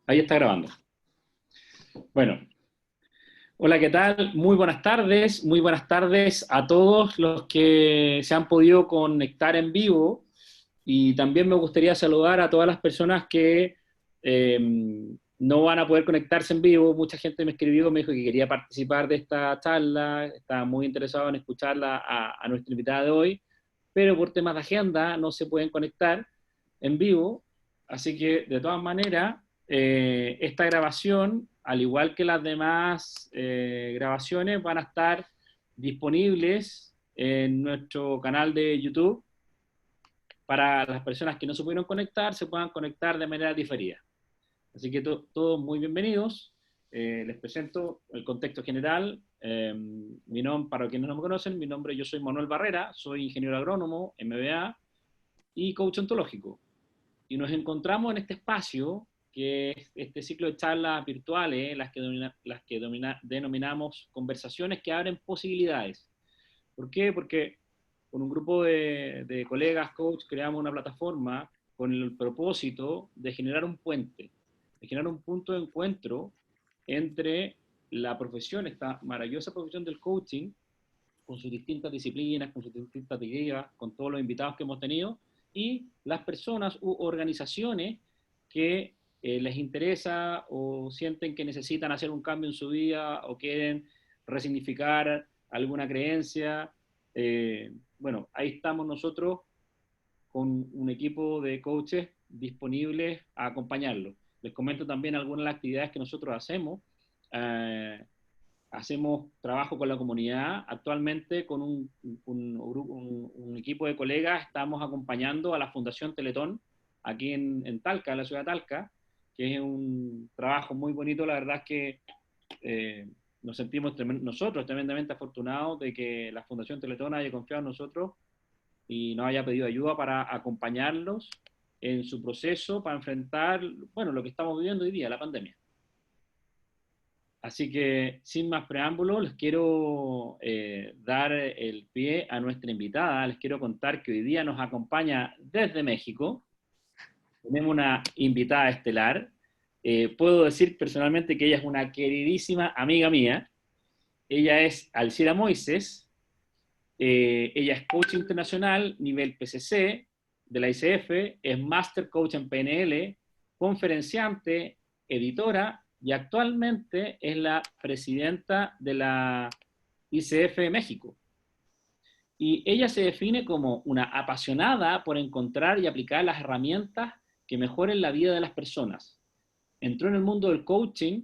Ahí está grabando. Bueno, hola, ¿qué tal? Muy buenas tardes a todos los que se han podido conectar en vivo y también me gustaría saludar a todas las personas que eh, no van a poder conectarse en vivo. Mucha gente me escribió, me dijo que quería participar de esta charla, estaba muy interesado en escucharla a nuestra invitada de hoy, pero por temas de agenda no se pueden conectar en vivo, así que de todas maneras, esta grabación, al igual que las demás grabaciones, van a estar disponibles en nuestro canal de YouTube para las personas que no se pudieron conectar, se puedan conectar de manera diferida. Así que todos muy bienvenidos. Les presento el contexto general. Mi nombre, para quienes no me conocen, mi nombre, yo soy Manuel Barrera, soy ingeniero agrónomo, MBA y coach ontológico. Y nos encontramos en este espacio, que es este ciclo de charlas virtuales, denominamos conversaciones que abren posibilidades. ¿Por qué? Porque con un grupo de colegas, coach, creamos una plataforma con el propósito de generar un puente, de generar un punto de encuentro entre la profesión, esta maravillosa profesión del coaching, con sus distintas disciplinas, con sus distintas guías, con todos los invitados que hemos tenido, y las personas u organizaciones que les interesa o sienten que necesitan hacer un cambio en su vida o quieren resignificar alguna creencia. Bueno, ahí estamos nosotros con un equipo de coaches disponibles a acompañarlos. Les comento también algunas de las actividades que nosotros hacemos. Eh, Hacemos trabajo con la comunidad. Actualmente con un equipo de colegas estamos acompañando a la Fundación Teletón aquí en Talca, en la ciudad de Talca, que es un trabajo muy bonito. La verdad es que nos sentimos nosotros tremendamente afortunados de que la Fundación Teletón haya confiado en nosotros y nos haya pedido ayuda para acompañarlos en su proceso para enfrentar, bueno, lo que estamos viviendo hoy día, la pandemia. Así que, sin más preámbulos, les quiero dar el pie a nuestra invitada. Les quiero contar que hoy día nos acompaña desde México. Tenemos una invitada estelar. Puedo decir personalmente que ella es una queridísima amiga mía. Ella es Alcira Moises. Ella es coach internacional, nivel PCC de la ICF, es Master Coach en PNL, conferenciante, editora y actualmente es la presidenta de la ICF México. Y ella se define como una apasionada por encontrar y aplicar las herramientas que mejoren la vida de las personas. Entró en el mundo del coaching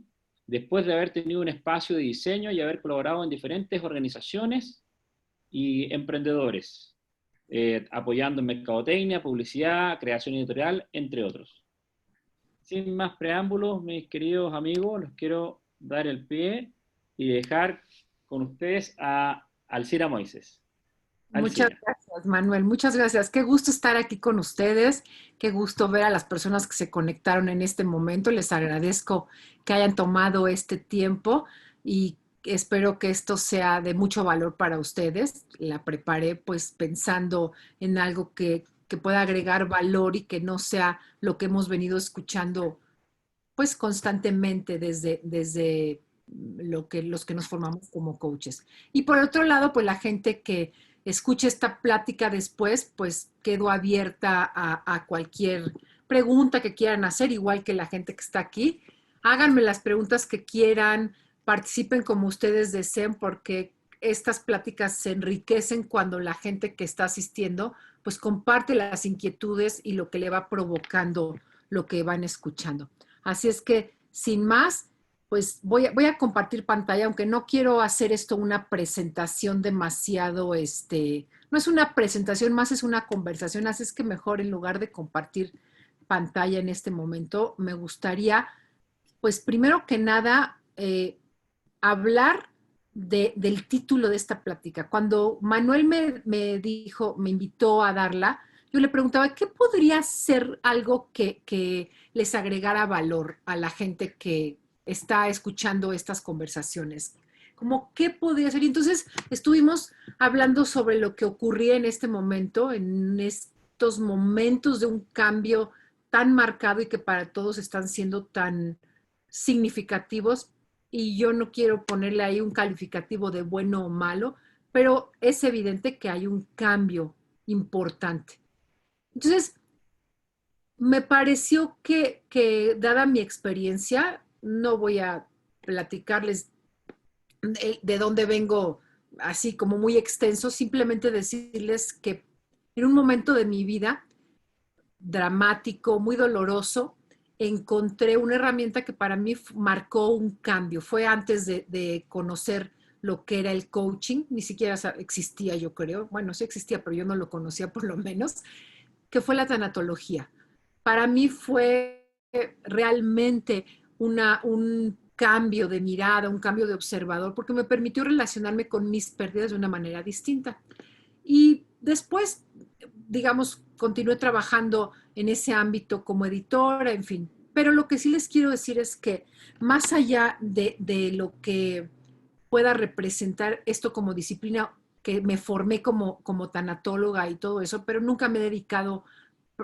después de haber tenido un espacio de diseño y haber colaborado en diferentes organizaciones y emprendedores, apoyando en mercadotecnia, publicidad, creación editorial, entre otros. Sin más preámbulos, mis queridos amigos, los quiero dar el pie y dejar con ustedes a Alcira Moises. Muchas Alcira. gracias, Manuel. Muchas gracias. Qué gusto estar aquí con ustedes. Qué gusto ver a las personas que se conectaron en este momento. Les agradezco que hayan tomado este tiempo y espero que esto sea de mucho valor para ustedes. La preparé pues pensando en algo que pueda agregar valor y que no sea lo que hemos venido escuchando pues constantemente desde los que nos formamos como coaches. Y por otro lado, pues la gente que escuche esta plática después, pues quedo abierta a cualquier pregunta que quieran hacer, igual que la gente que está aquí. Háganme las preguntas que quieran, participen como ustedes deseen, porque estas pláticas se enriquecen cuando la gente que está asistiendo pues comparte las inquietudes y lo que le va provocando lo que van escuchando. Así es que, sin más, pues voy a compartir pantalla, aunque no quiero hacer esto una presentación demasiado, no es una presentación, más es una conversación, así es que mejor en lugar de compartir pantalla en este momento, me gustaría, pues primero que nada, hablar del título de esta plática. Cuando Manuel me dijo, me invitó a darla, yo le preguntaba, ¿qué podría ser algo que les agregara valor a la gente que está escuchando estas conversaciones? Como, ¿qué podría ser? Y entonces estuvimos hablando sobre lo que ocurría en este momento, en estos momentos de un cambio tan marcado y que para todos están siendo tan significativos, y yo no quiero ponerle ahí un calificativo de bueno o malo, pero es evidente que hay un cambio importante. Entonces, me pareció que dada mi experiencia, no voy a platicarles de dónde vengo así como muy extenso, simplemente decirles que en un momento de mi vida dramático, muy doloroso, encontré una herramienta que para mí marcó un cambio. Fue antes de conocer lo que era el coaching, ni siquiera existía, yo creo. Bueno, sí existía, pero yo no lo conocía por lo menos, que fue la tanatología. Para mí fue realmente un cambio de mirada, un cambio de observador, porque me permitió relacionarme con mis pérdidas de una manera distinta. Y después, digamos, continué trabajando en ese ámbito como editora, en fin. Pero lo que sí les quiero decir es que más allá de lo que pueda representar esto como disciplina, que me formé como tanatóloga y todo eso, pero nunca me he dedicado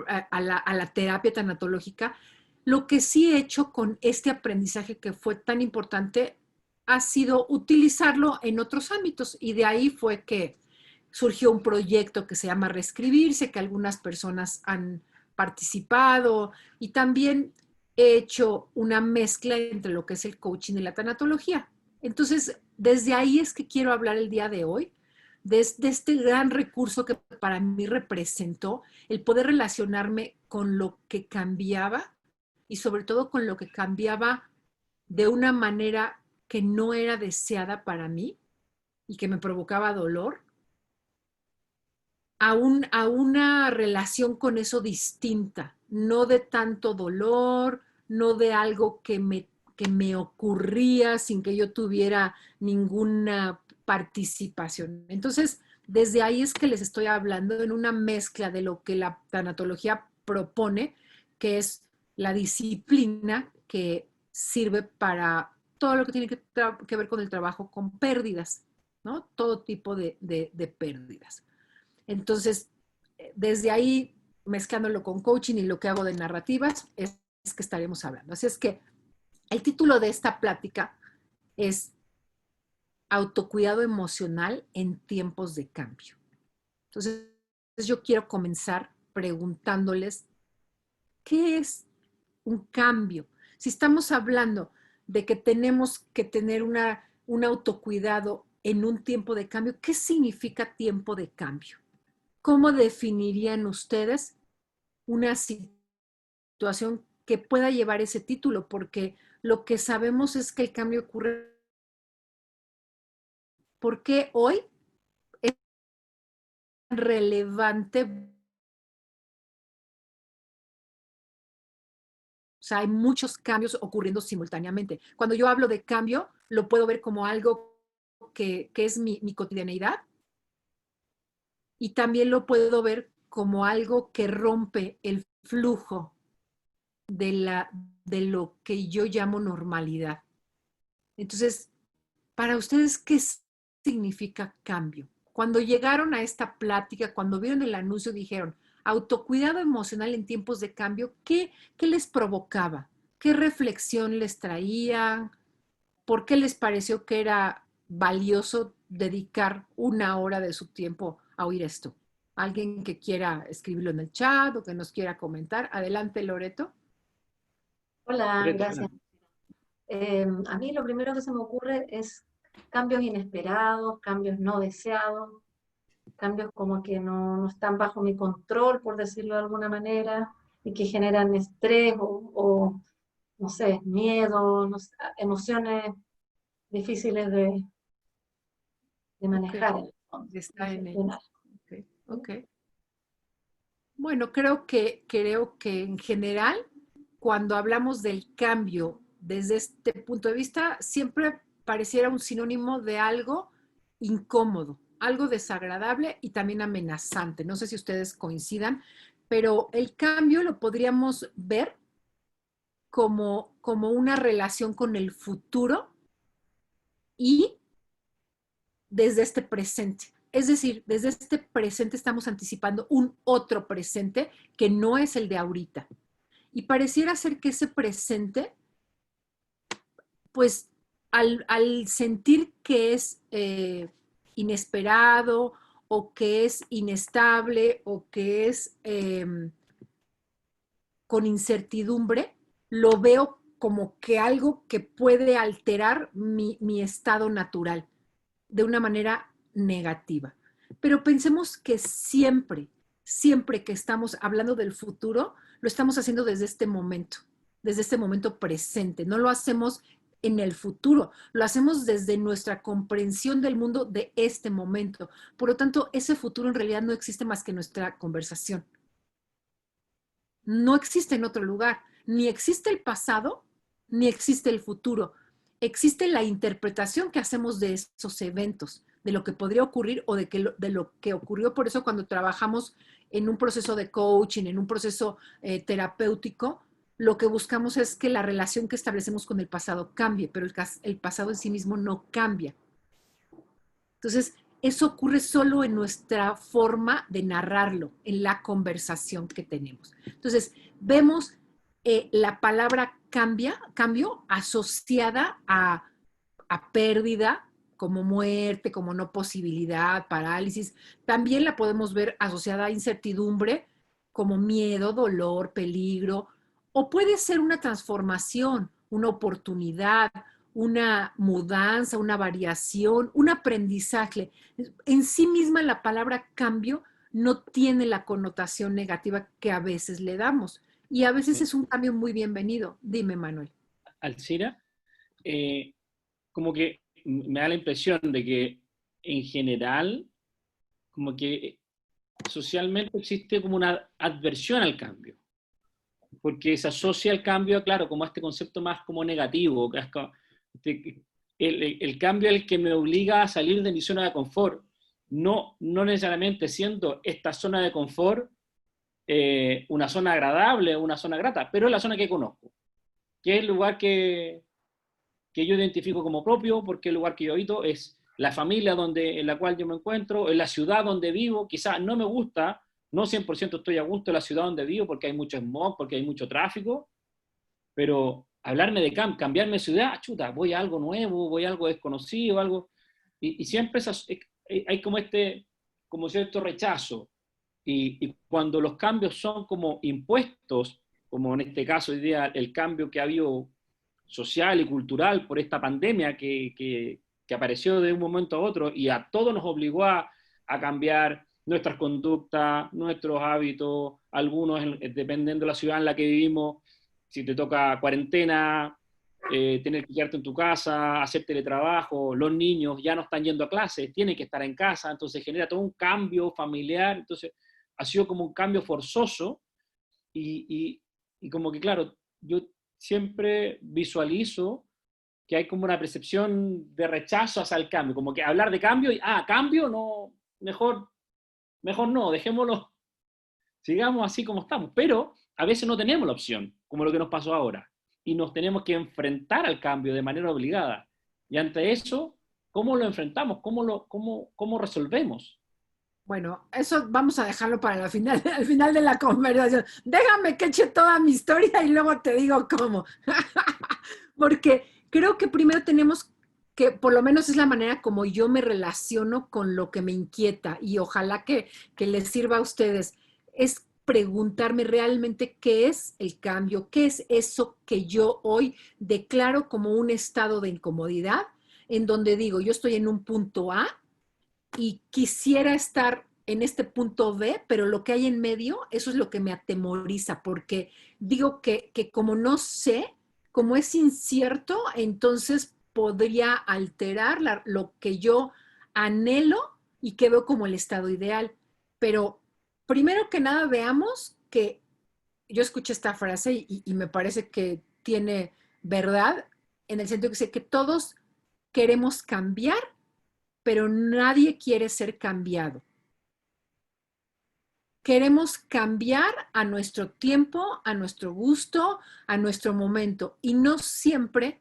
a la terapia tanatológica. Lo que sí he hecho con este aprendizaje que fue tan importante ha sido utilizarlo en otros ámbitos, y de ahí fue que surgió un proyecto que se llama Reescribirse, que algunas personas han participado, y también he hecho una mezcla entre lo que es el coaching y la tanatología. Entonces, desde ahí es que quiero hablar el día de hoy, de este gran recurso que para mí representó el poder relacionarme con lo que cambiaba, y sobre todo con lo que cambiaba de una manera que no era deseada para mí y que me provocaba dolor, a una relación con eso distinta, no de tanto dolor, no de algo que me ocurría sin que yo tuviera ninguna participación. Entonces, desde ahí es que les estoy hablando en una mezcla de lo que la tanatología propone, que es la disciplina que sirve para todo lo que tiene que ver con el trabajo con pérdidas, ¿no? Todo tipo de pérdidas. Entonces, desde ahí, mezclándolo con coaching y lo que hago de narrativas, es que estaremos hablando. Así es que el título de esta plática es Autocuidado emocional en tiempos de cambio. Entonces, yo quiero comenzar preguntándoles, ¿qué es un cambio? Si estamos hablando de que tenemos que tener un autocuidado en un tiempo de cambio, ¿qué significa tiempo de cambio? ¿Cómo definirían ustedes una situación que pueda llevar ese título? Porque lo que sabemos es que el cambio ocurre. ¿Por qué hoy es relevante? O sea, hay muchos cambios ocurriendo simultáneamente. Cuando yo hablo de cambio, lo puedo ver como algo que es mi cotidianeidad, y también lo puedo ver como algo que rompe el flujo de lo que yo llamo normalidad. Entonces, para ustedes, ¿qué significa cambio? Cuando llegaron a esta plática, cuando vieron el anuncio, dijeron, autocuidado emocional en tiempos de cambio, ¿qué les provocaba? ¿Qué reflexión les traía? ¿Por qué les pareció que era valioso dedicar una hora de su tiempo a oír esto? ¿Alguien que quiera escribirlo en el chat o que nos quiera comentar? Adelante, Loreto. Hola, Loreto, gracias. adelante. A mí lo primero que se me ocurre es cambios inesperados, cambios no deseados, cambios como que no están bajo mi control, por decirlo de alguna manera, y que generan estrés o no sé, miedo, no sé, emociones difíciles de Ok, manejar, en el fondo, está de en ello. gestionar. Ok, ok. Bueno, creo que en general, cuando hablamos del cambio desde este punto de vista, siempre pareciera un sinónimo de algo incómodo, algo desagradable y también amenazante. No sé si ustedes coincidan, pero el cambio lo podríamos ver como una relación con el futuro y desde este presente. Es decir, desde este presente estamos anticipando un otro presente que no es el de ahorita. Y pareciera ser que ese presente, pues al sentir que es inesperado o que es inestable o que es con incertidumbre, lo veo como que algo que puede alterar mi estado natural de una manera negativa. Pero pensemos que siempre que estamos hablando del futuro, lo estamos haciendo desde este momento presente. No lo hacemos en el futuro, lo hacemos desde nuestra comprensión del mundo de este momento. Por lo tanto, ese futuro en realidad no existe más que nuestra conversación. No existe en otro lugar. Ni existe el pasado, ni existe el futuro. Existe la interpretación que hacemos de esos eventos, de lo que podría ocurrir o de lo que ocurrió. Por eso cuando trabajamos en un proceso de coaching, en un proceso terapéutico, lo que buscamos es que la relación que establecemos con el pasado cambie, pero el pasado en sí mismo no cambia. Entonces, eso ocurre solo en nuestra forma de narrarlo, en la conversación que tenemos. Entonces, vemos la palabra cambio asociada a pérdida, como muerte, como no posibilidad, parálisis. También la podemos ver asociada a incertidumbre, como miedo, dolor, peligro, o puede ser una transformación, una oportunidad, una mudanza, una variación, un aprendizaje. En sí misma la palabra cambio no tiene la connotación negativa que a veces le damos. Y a veces es un cambio muy bienvenido. Dime, Manuel. Alcira, como que me da la impresión de que en general, como que socialmente existe como una adversión al cambio, porque se asocia el cambio, claro, como a este concepto más como negativo, que es como, el cambio es el que me obliga a salir de mi zona de confort, no necesariamente siendo esta zona de confort una zona agradable, una zona grata, pero es la zona que conozco, que es el lugar que yo identifico como propio, porque el lugar que yo habito es la familia en la cual yo me encuentro, en la ciudad donde vivo. Quizás no me gusta, no 100% estoy a gusto en la ciudad donde vivo porque hay mucho smog, porque hay mucho tráfico, pero hablarme de cambiarme de ciudad, chuta, voy a algo nuevo, voy a algo desconocido, algo, y siempre hay como cierto rechazo, y cuando los cambios son como impuestos, como en este caso hoy día el cambio que ha habido social y cultural por esta pandemia que apareció de un momento a otro y a todos nos obligó a cambiar nuestras conductas, nuestros hábitos, algunos dependiendo de la ciudad en la que vivimos, si te toca cuarentena, tener que quedarte en tu casa, hacer teletrabajo, los niños ya no están yendo a clases, tienen que estar en casa, entonces genera todo un cambio familiar, entonces ha sido como un cambio forzoso y como que claro, yo siempre visualizo que hay como una percepción de rechazo hacia el cambio, como que hablar de cambio y, cambio, no, mejor no, dejémoslo, sigamos así como estamos, pero a veces no tenemos la opción, como lo que nos pasó ahora, y nos tenemos que enfrentar al cambio de manera obligada, y ante eso, ¿cómo lo enfrentamos? ¿Cómo resolvemos? Bueno, eso vamos a dejarlo para al final de la conversación. Déjame que eche toda mi historia y luego te digo cómo. Porque creo que primero tenemos que, por lo menos es la manera como yo me relaciono con lo que me inquieta y ojalá que les sirva a ustedes, es preguntarme realmente qué es el cambio, qué es eso que yo hoy declaro como un estado de incomodidad, en donde digo, yo estoy en un punto A y quisiera estar en este punto B, pero lo que hay en medio, eso es lo que me atemoriza, porque digo que como no sé, como es incierto, entonces podría alterar lo que yo anhelo y que veo como el estado ideal. Pero primero que nada veamos que yo escuché esta frase y me parece que tiene verdad en el sentido que sé que todos queremos cambiar, pero nadie quiere ser cambiado. Queremos cambiar a nuestro tiempo, a nuestro gusto, a nuestro momento, y no siempre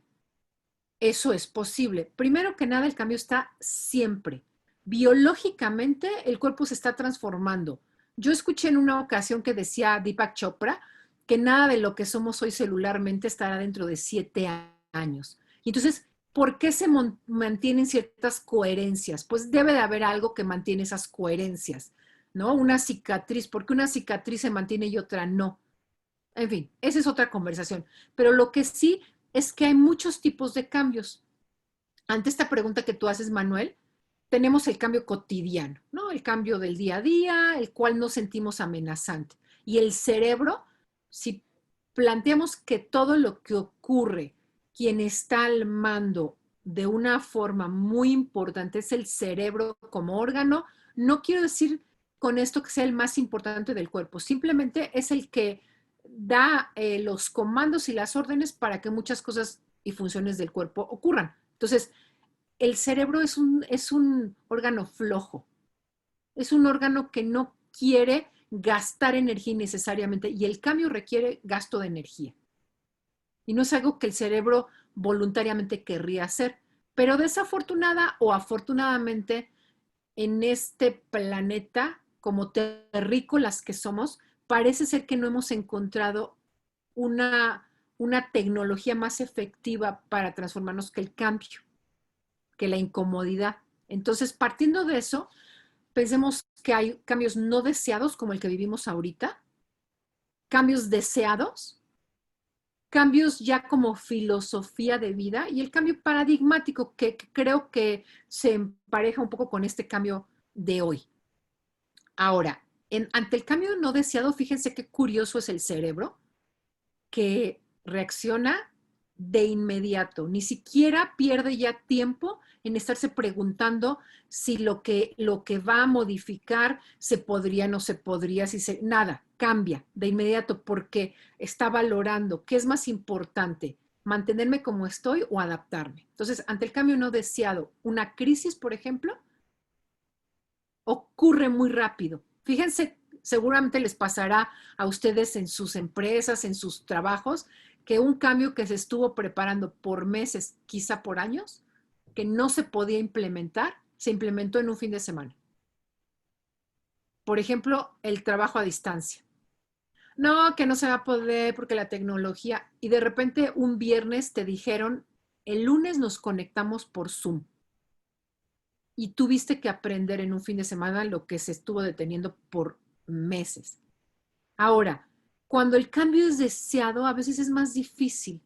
eso es posible. Primero que nada, el cambio está siempre. Biológicamente, el cuerpo se está transformando. Yo escuché en una ocasión que decía Deepak Chopra que nada de lo que somos hoy celularmente estará dentro de 7 años. Y entonces, ¿por qué se mantienen ciertas coherencias? Pues debe de haber algo que mantiene esas coherencias, ¿no? Una cicatriz, ¿por qué una cicatriz se mantiene y otra no? En fin, esa es otra conversación. Pero lo que sí es que hay muchos tipos de cambios. Ante esta pregunta que tú haces, Manuel, tenemos el cambio cotidiano, ¿no? El cambio del día a día, el cual no sentimos amenazante. Y el cerebro, si planteamos que todo lo que ocurre, quien está al mando de una forma muy importante es el cerebro como órgano, no quiero decir con esto que sea el más importante del cuerpo, simplemente es el que da los comandos y las órdenes para que muchas cosas y funciones del cuerpo ocurran. Entonces, el cerebro es un órgano flojo, es un órgano que no quiere gastar energía innecesariamente y el cambio requiere gasto de energía. Y no es algo que el cerebro voluntariamente querría hacer, pero desafortunada o afortunadamente en este planeta, como terrícolas que somos, parece ser que no hemos encontrado una tecnología más efectiva para transformarnos que el cambio, que la incomodidad. Entonces, partiendo de eso, pensemos que hay cambios no deseados como el que vivimos ahorita, cambios deseados, cambios ya como filosofía de vida y el cambio paradigmático que creo que se empareja un poco con este cambio de hoy. Ahora, ante el cambio no deseado, fíjense qué curioso es el cerebro que reacciona de inmediato, ni siquiera pierde ya tiempo en estarse preguntando si lo que va a modificar se podría, no se podría, nada, cambia de inmediato porque está valorando qué es más importante, mantenerme como estoy o adaptarme. Entonces, ante el cambio no deseado, una crisis, por ejemplo, ocurre muy rápido. Fíjense, seguramente les pasará a ustedes en sus empresas, en sus trabajos, que un cambio que se estuvo preparando por meses, quizá por años, que no se podía implementar, se implementó en un fin de semana. Por ejemplo, el trabajo a distancia. No, que no se va a poder porque la tecnología, y de repente un viernes te dijeron, el lunes nos conectamos por Zoom. Y tuviste que aprender en un fin de semana lo que se estuvo deteniendo por meses. Ahora, cuando el cambio es deseado, a veces es más difícil.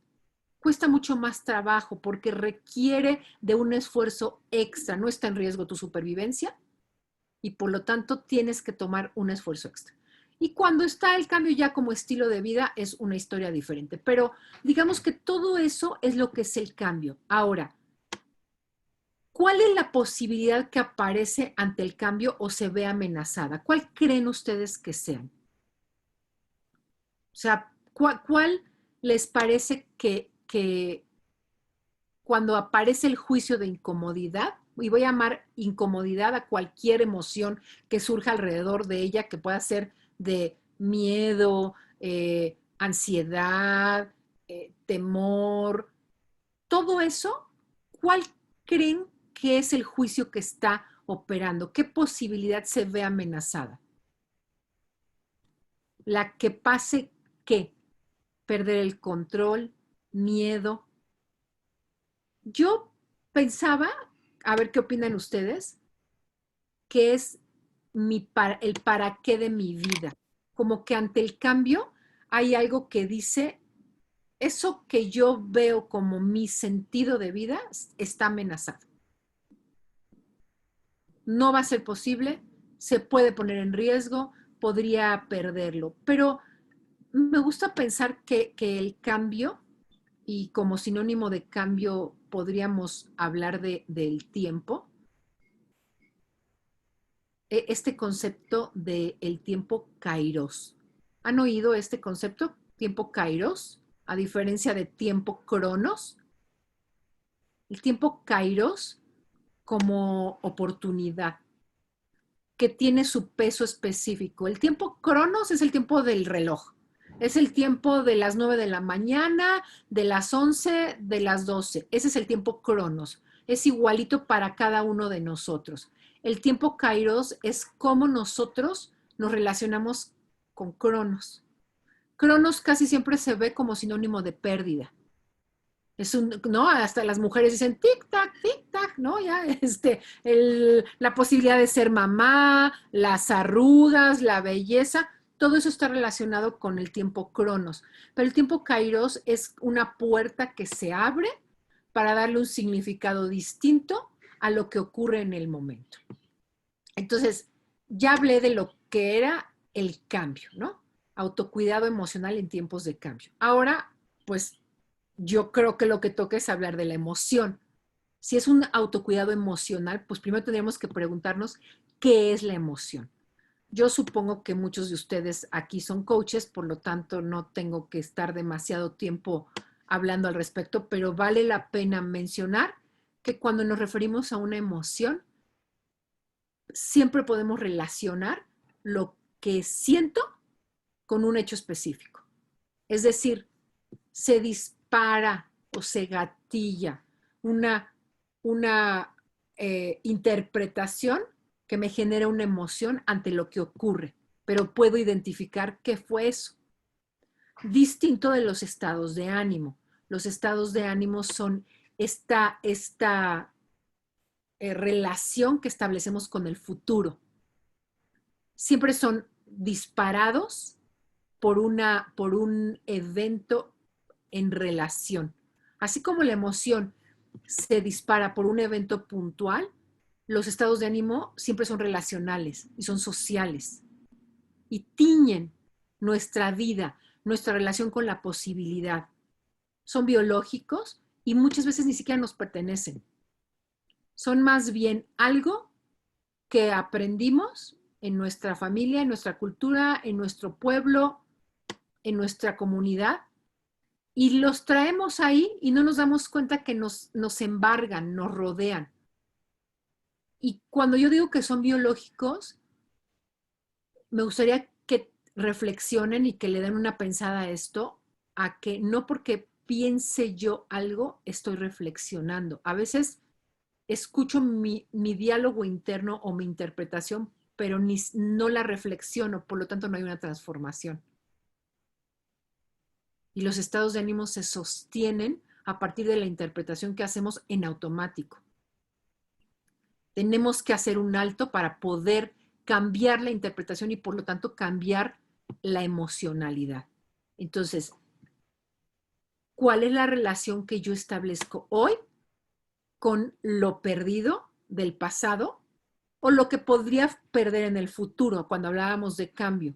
Cuesta mucho más trabajo porque requiere de un esfuerzo extra. No está en riesgo tu supervivencia y por lo tanto tienes que tomar un esfuerzo extra. Y cuando está el cambio ya como estilo de vida es una historia diferente. Pero digamos que todo eso es lo que es el cambio. Ahora, ¿cuál es la posibilidad que aparece ante el cambio o se ve amenazada? ¿Cuál creen ustedes que sean? O sea, ¿cuál les parece que cuando aparece el juicio de incomodidad, y voy a llamar incomodidad a cualquier emoción que surja alrededor de ella, que pueda ser de miedo, ansiedad, temor, todo eso, ¿cuál creen que es el juicio que está operando? ¿Qué posibilidad se ve amenazada? La que pase, ¿qué? Perder el control, miedo. Yo pensaba, a ver qué opinan ustedes, que es el para qué de mi vida. Como que ante el cambio hay algo que dice, eso que yo veo como mi sentido de vida está amenazado. No va a ser posible, se puede poner en riesgo, podría perderlo, pero me gusta pensar que el cambio, y como sinónimo de cambio podríamos hablar del tiempo, este concepto del tiempo kairos. ¿Han oído este concepto? Tiempo kairos, a diferencia de tiempo cronos. El tiempo kairos como oportunidad, que tiene su peso específico. El tiempo cronos es el tiempo del reloj. Es el tiempo de las 9 de la mañana, de las 11, de las 12. Ese es el tiempo cronos. Es igualito para cada uno de nosotros. El tiempo kairos es cómo nosotros nos relacionamos con cronos. Cronos casi siempre se ve como sinónimo de pérdida. ¿No? Hasta las mujeres dicen tic tac, ¿no? Ya, la posibilidad de ser mamá, las arrugas, la belleza, todo eso está relacionado con el tiempo Cronos. Pero el tiempo Kairos es una puerta que se abre para darle un significado distinto a lo que ocurre en el momento. Entonces, ya hablé de lo que era el cambio, ¿no? Autocuidado emocional en tiempos de cambio. Ahora, pues, yo creo que lo que toca es hablar de la emoción. Si es un autocuidado emocional, pues primero tendríamos que preguntarnos qué es la emoción. Yo supongo que muchos de ustedes aquí son coaches, por lo tanto no tengo que estar demasiado tiempo hablando al respecto, pero vale la pena mencionar que cuando nos referimos a una emoción, siempre podemos relacionar lo que siento con un hecho específico. Es decir, se dispara o se gatilla una interpretación que me genera una emoción ante lo que ocurre, pero puedo identificar qué fue eso. Distinto de los estados de ánimo. Los estados de ánimo son esta relación que establecemos con el futuro. Siempre son disparados por un evento en relación. Así como la emoción se dispara por un evento puntual, los estados de ánimo siempre son relacionales y son sociales y tiñen nuestra vida, nuestra relación con la posibilidad. Son biológicos y muchas veces ni siquiera nos pertenecen. Son más bien algo que aprendimos en nuestra familia, en nuestra cultura, en nuestro pueblo, en nuestra comunidad, y los traemos ahí y no nos damos cuenta que nos embargan, nos rodean. Y cuando yo digo que son biológicos, me gustaría que reflexionen y que le den una pensada a esto, a que no porque piense yo algo, estoy reflexionando. A veces escucho mi diálogo interno o mi interpretación, pero no la reflexiono, por lo tanto no hay una transformación. Y los estados de ánimo se sostienen a partir de la interpretación que hacemos en automático. Tenemos que hacer un alto para poder cambiar la interpretación y por lo tanto cambiar la emocionalidad. Entonces, ¿cuál es la relación que yo establezco hoy con lo perdido del pasado o lo que podría perder en el futuro cuando hablábamos de cambio?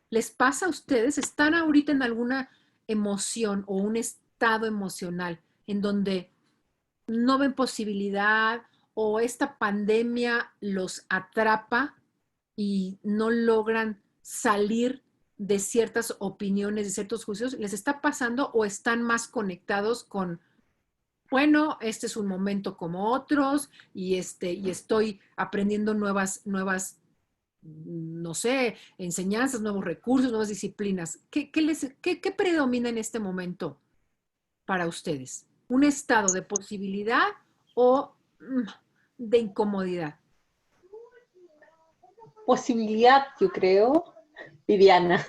¿Les pasa a ustedes? ¿Están ahorita en alguna emoción o un estado emocional en donde no ven posibilidad o esta pandemia los atrapa y no logran salir de ciertas opiniones, de ciertos juicios? ¿Les está pasando o están más conectados con, bueno, este es un momento como otros y estoy aprendiendo nuevas, no sé, enseñanzas, nuevos recursos, nuevas disciplinas? ¿Qué predomina en este momento para ustedes? ¿Un estado de posibilidad o de incomodidad? Posibilidad, yo creo. Viviana.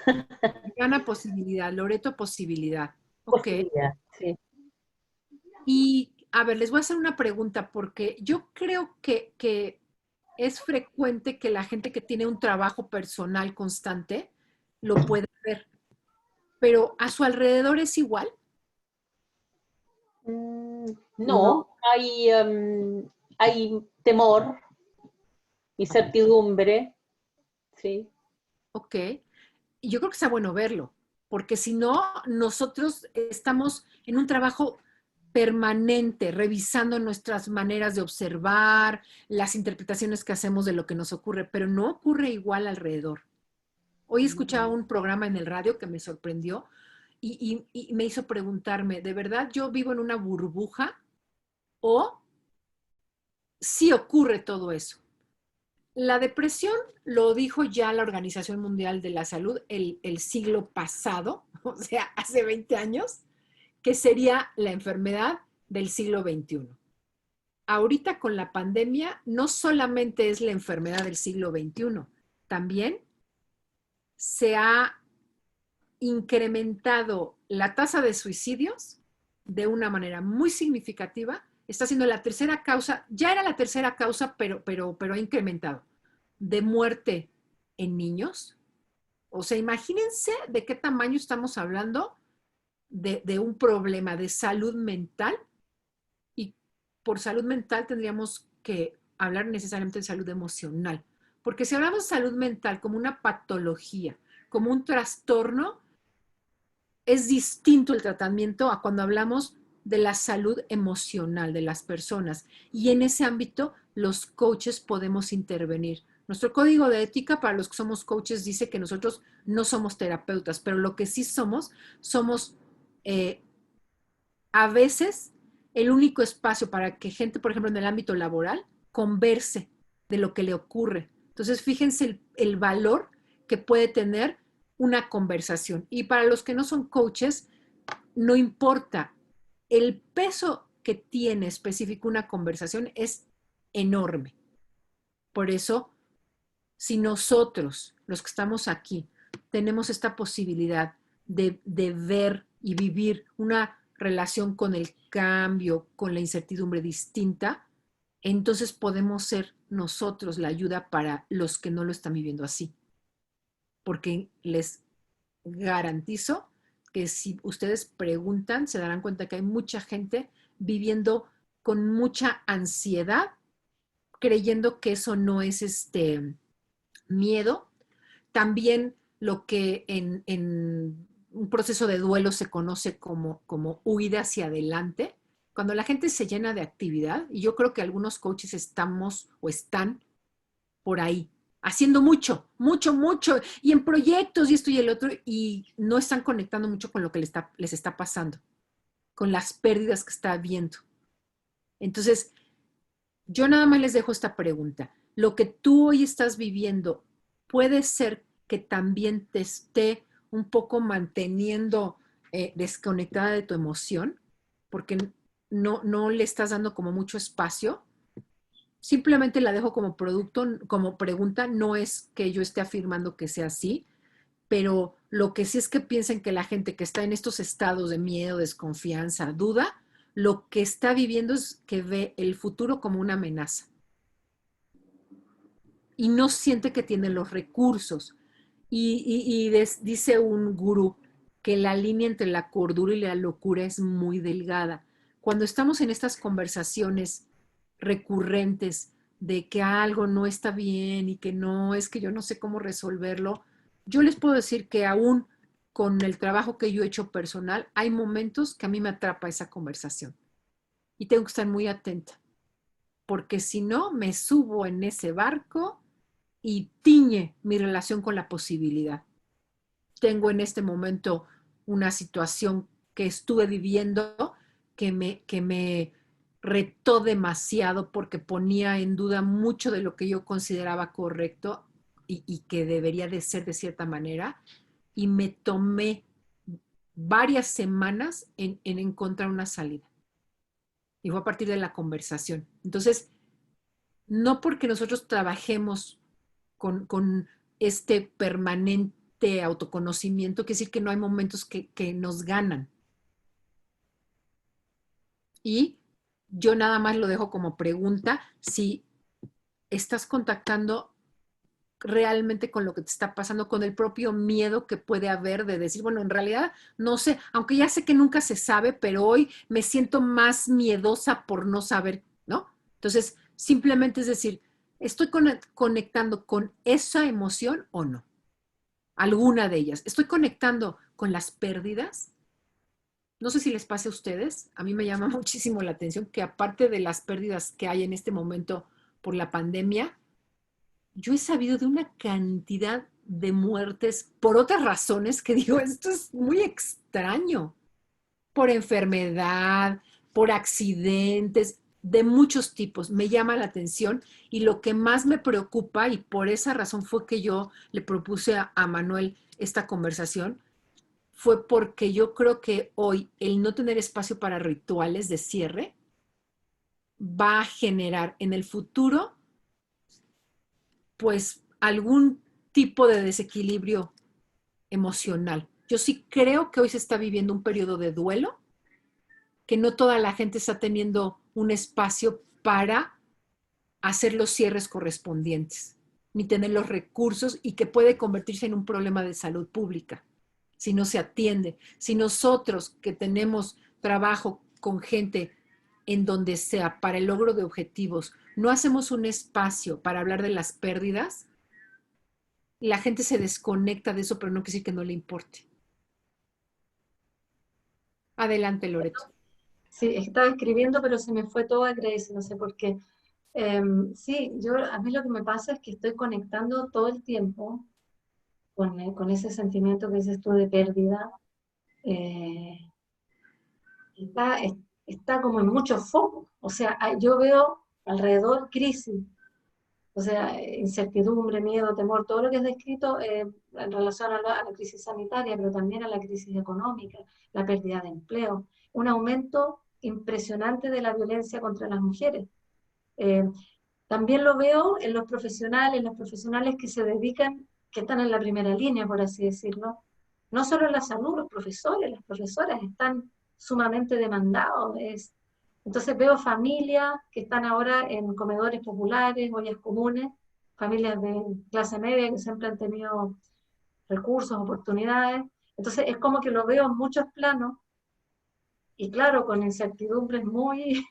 Gana posibilidad, Loreto posibilidad. Ok. Posibilidad, sí. Y a ver, les voy a hacer una pregunta porque yo creo que es frecuente que la gente que tiene un trabajo personal constante lo puede ver, pero a su alrededor es igual. No, hay temor, incertidumbre, sí. Ok. Y yo creo que está bueno verlo, porque si no, nosotros estamos en un trabajo permanente, revisando nuestras maneras de observar, las interpretaciones que hacemos de lo que nos ocurre, pero no ocurre igual alrededor. Hoy escuchaba un programa en el radio que me sorprendió y me hizo preguntarme, ¿de verdad yo vivo en una burbuja o sí ocurre todo eso? La depresión lo dijo ya la Organización Mundial de la Salud el siglo pasado, o sea, hace 20 años, que sería la enfermedad del siglo XXI. Ahorita con la pandemia no solamente es la enfermedad del siglo XXI, también se ha incrementado la tasa de suicidios de una manera muy significativa. Está siendo la tercera causa, ya era la tercera causa, pero ha incrementado, de muerte en niños. O sea, imagínense de qué tamaño estamos hablando de un problema de salud mental, y por salud mental tendríamos que hablar necesariamente de salud emocional. Porque si hablamos de salud mental como una patología, como un trastorno, es distinto el tratamiento a cuando hablamos de la salud emocional de las personas. Y en ese ámbito los coaches podemos intervenir. Nuestro código de ética para los que somos coaches dice que nosotros no somos terapeutas, pero lo que sí somos a veces el único espacio para que gente, por ejemplo, en el ámbito laboral, converse de lo que le ocurre. Entonces, fíjense el valor que puede tener una conversación. Y para los que no son coaches, no importa. El peso que tiene específico una conversación es enorme. Por eso, si nosotros, los que estamos aquí, tenemos esta posibilidad de ver y vivir una relación con el cambio, con la incertidumbre distinta, entonces podemos ser nosotros la ayuda para los que no lo están viviendo así. Porque les garantizo que si ustedes preguntan, se darán cuenta que hay mucha gente viviendo con mucha ansiedad, creyendo que eso no es miedo. También lo que en un proceso de duelo se conoce como huida hacia adelante. Cuando la gente se llena de actividad, y yo creo que algunos coaches estamos o están por ahí, haciendo mucho, y en proyectos y esto y el otro, y no están conectando mucho con lo que les está pasando, con las pérdidas que está habiendo. Entonces, yo nada más les dejo esta pregunta. Lo que tú hoy estás viviendo puede ser que también te esté un poco manteniendo desconectada de tu emoción, porque no le estás dando como mucho espacio. Simplemente la dejo como como pregunta, no es que yo esté afirmando que sea así, pero lo que sí es que piensen que la gente que está en estos estados de miedo, desconfianza, duda, lo que está viviendo es que ve el futuro como una amenaza y no siente que tiene los recursos. Dice un gurú que la línea entre la cordura y la locura es muy delgada. Cuando estamos en estas conversaciones recurrentes de que algo no está bien y que no, es que yo no sé cómo resolverlo, yo les puedo decir que aún con el trabajo que yo he hecho personal, hay momentos que a mí me atrapa esa conversación y tengo que estar muy atenta, porque si no, me subo en ese barco y tiñe mi relación con la posibilidad. Tengo en este momento una situación que estuve viviendo que me retó demasiado porque ponía en duda mucho de lo que yo consideraba correcto y que debería de ser de cierta manera, y me tomé varias semanas en encontrar una salida. Y fue a partir de la conversación. Entonces, no porque nosotros trabajemos con este permanente autoconocimiento, quiere decir que no hay momentos que nos ganan. Y yo nada más lo dejo como pregunta, si estás contactando realmente con lo que te está pasando, con el propio miedo que puede haber de decir, bueno, en realidad no sé, aunque ya sé que nunca se sabe, pero hoy me siento más miedosa por no saber, ¿no? Entonces, simplemente es decir, ¿estoy conectando con esa emoción o no? Alguna de ellas. ¿Estoy conectando con las pérdidas? No sé si les pase a ustedes, a mí me llama muchísimo la atención que aparte de las pérdidas que hay en este momento por la pandemia, yo he sabido de una cantidad de muertes por otras razones que digo, esto es muy extraño, por enfermedad, por accidentes, de muchos tipos. Me llama la atención y lo que más me preocupa, y por esa razón fue que yo le propuse a Manuel esta conversación, fue porque yo creo que hoy el no tener espacio para rituales de cierre va a generar en el futuro pues algún tipo de desequilibrio emocional. Yo sí creo que hoy se está viviendo un periodo de duelo, que no toda la gente está teniendo un espacio para hacer los cierres correspondientes, ni tener los recursos, y que puede convertirse en un problema de salud pública si no se atiende. Si nosotros que tenemos trabajo con gente en donde sea para el logro de objetivos, no hacemos un espacio para hablar de las pérdidas, la gente se desconecta de eso, pero no quiere decir que no le importe. Adelante, Loreto. Sí, estaba escribiendo, pero se me fue todo a Grace, no sé por qué. Sí, a mí lo que me pasa es que estoy conectando todo el tiempo con ese sentimiento que dices tú de pérdida. Eh, está, está como en muchos focos. O sea, yo veo alrededor crisis, o sea, incertidumbre, miedo, temor, todo lo que es descrito en relación a la crisis sanitaria, pero también a la crisis económica, la pérdida de empleo, un aumento impresionante de la violencia contra las mujeres. Eh, También lo veo en los profesionales que se dedican, que están en la primera línea, por así decirlo. No solo en la salud, los profesores, las profesoras están sumamente demandados. Entonces veo familias que están ahora en comedores populares, ollas comunes, familias de clase media que siempre han tenido recursos, oportunidades. Entonces es como que lo veo en muchos planos y claro, con incertidumbres muy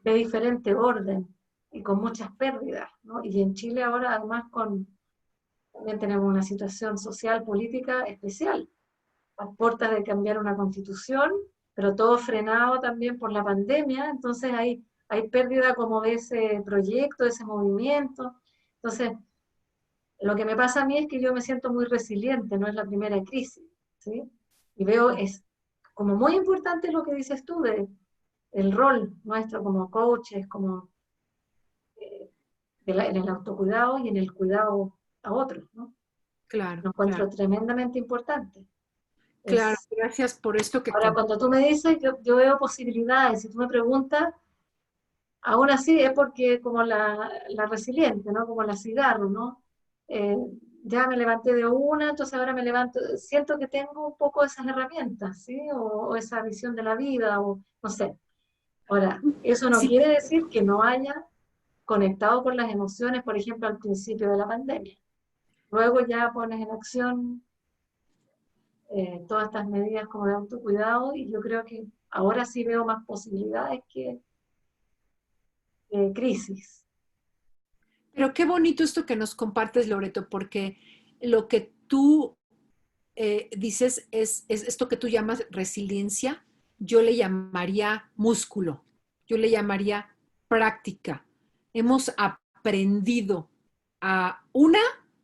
de diferente orden y con muchas pérdidas, ¿no? Y en Chile ahora además también tenemos una situación social, política especial, a puertas de cambiar una constitución, pero todo frenado también por la pandemia, entonces hay pérdida como de ese proyecto, de ese movimiento. Entonces, lo que me pasa a mí es que yo me siento muy resiliente, no es la primera crisis, ¿sí? Y veo, es como muy importante lo que dices tú, el rol nuestro como coaches, como en el autocuidado y en el cuidado a otros, ¿no? Claro, Lo encuentro claro. tremendamente importante. Claro, gracias por esto que Ahora, cuando tú me dices, yo veo posibilidades, si tú me preguntas, aún así es porque como la resiliente, ¿no? Como la cigarro, ¿no? Eh, ya me levanté de una, entonces ahora me levanto, siento que tengo un poco esas herramientas, ¿sí? O esa visión de la vida, o no sé. Ahora, eso no sí, quiere decir que no haya conectado con las emociones, por ejemplo, al principio de la pandemia. Luego ya pones en acción todas estas medidas como de autocuidado y yo creo que ahora sí veo más posibilidades que crisis. pero qué bonito esto que nos compartes, Loreto, porque lo que tú dices es esto que tú llamas resiliencia, yo le llamaría músculo, yo le llamaría práctica. Hemos aprendido a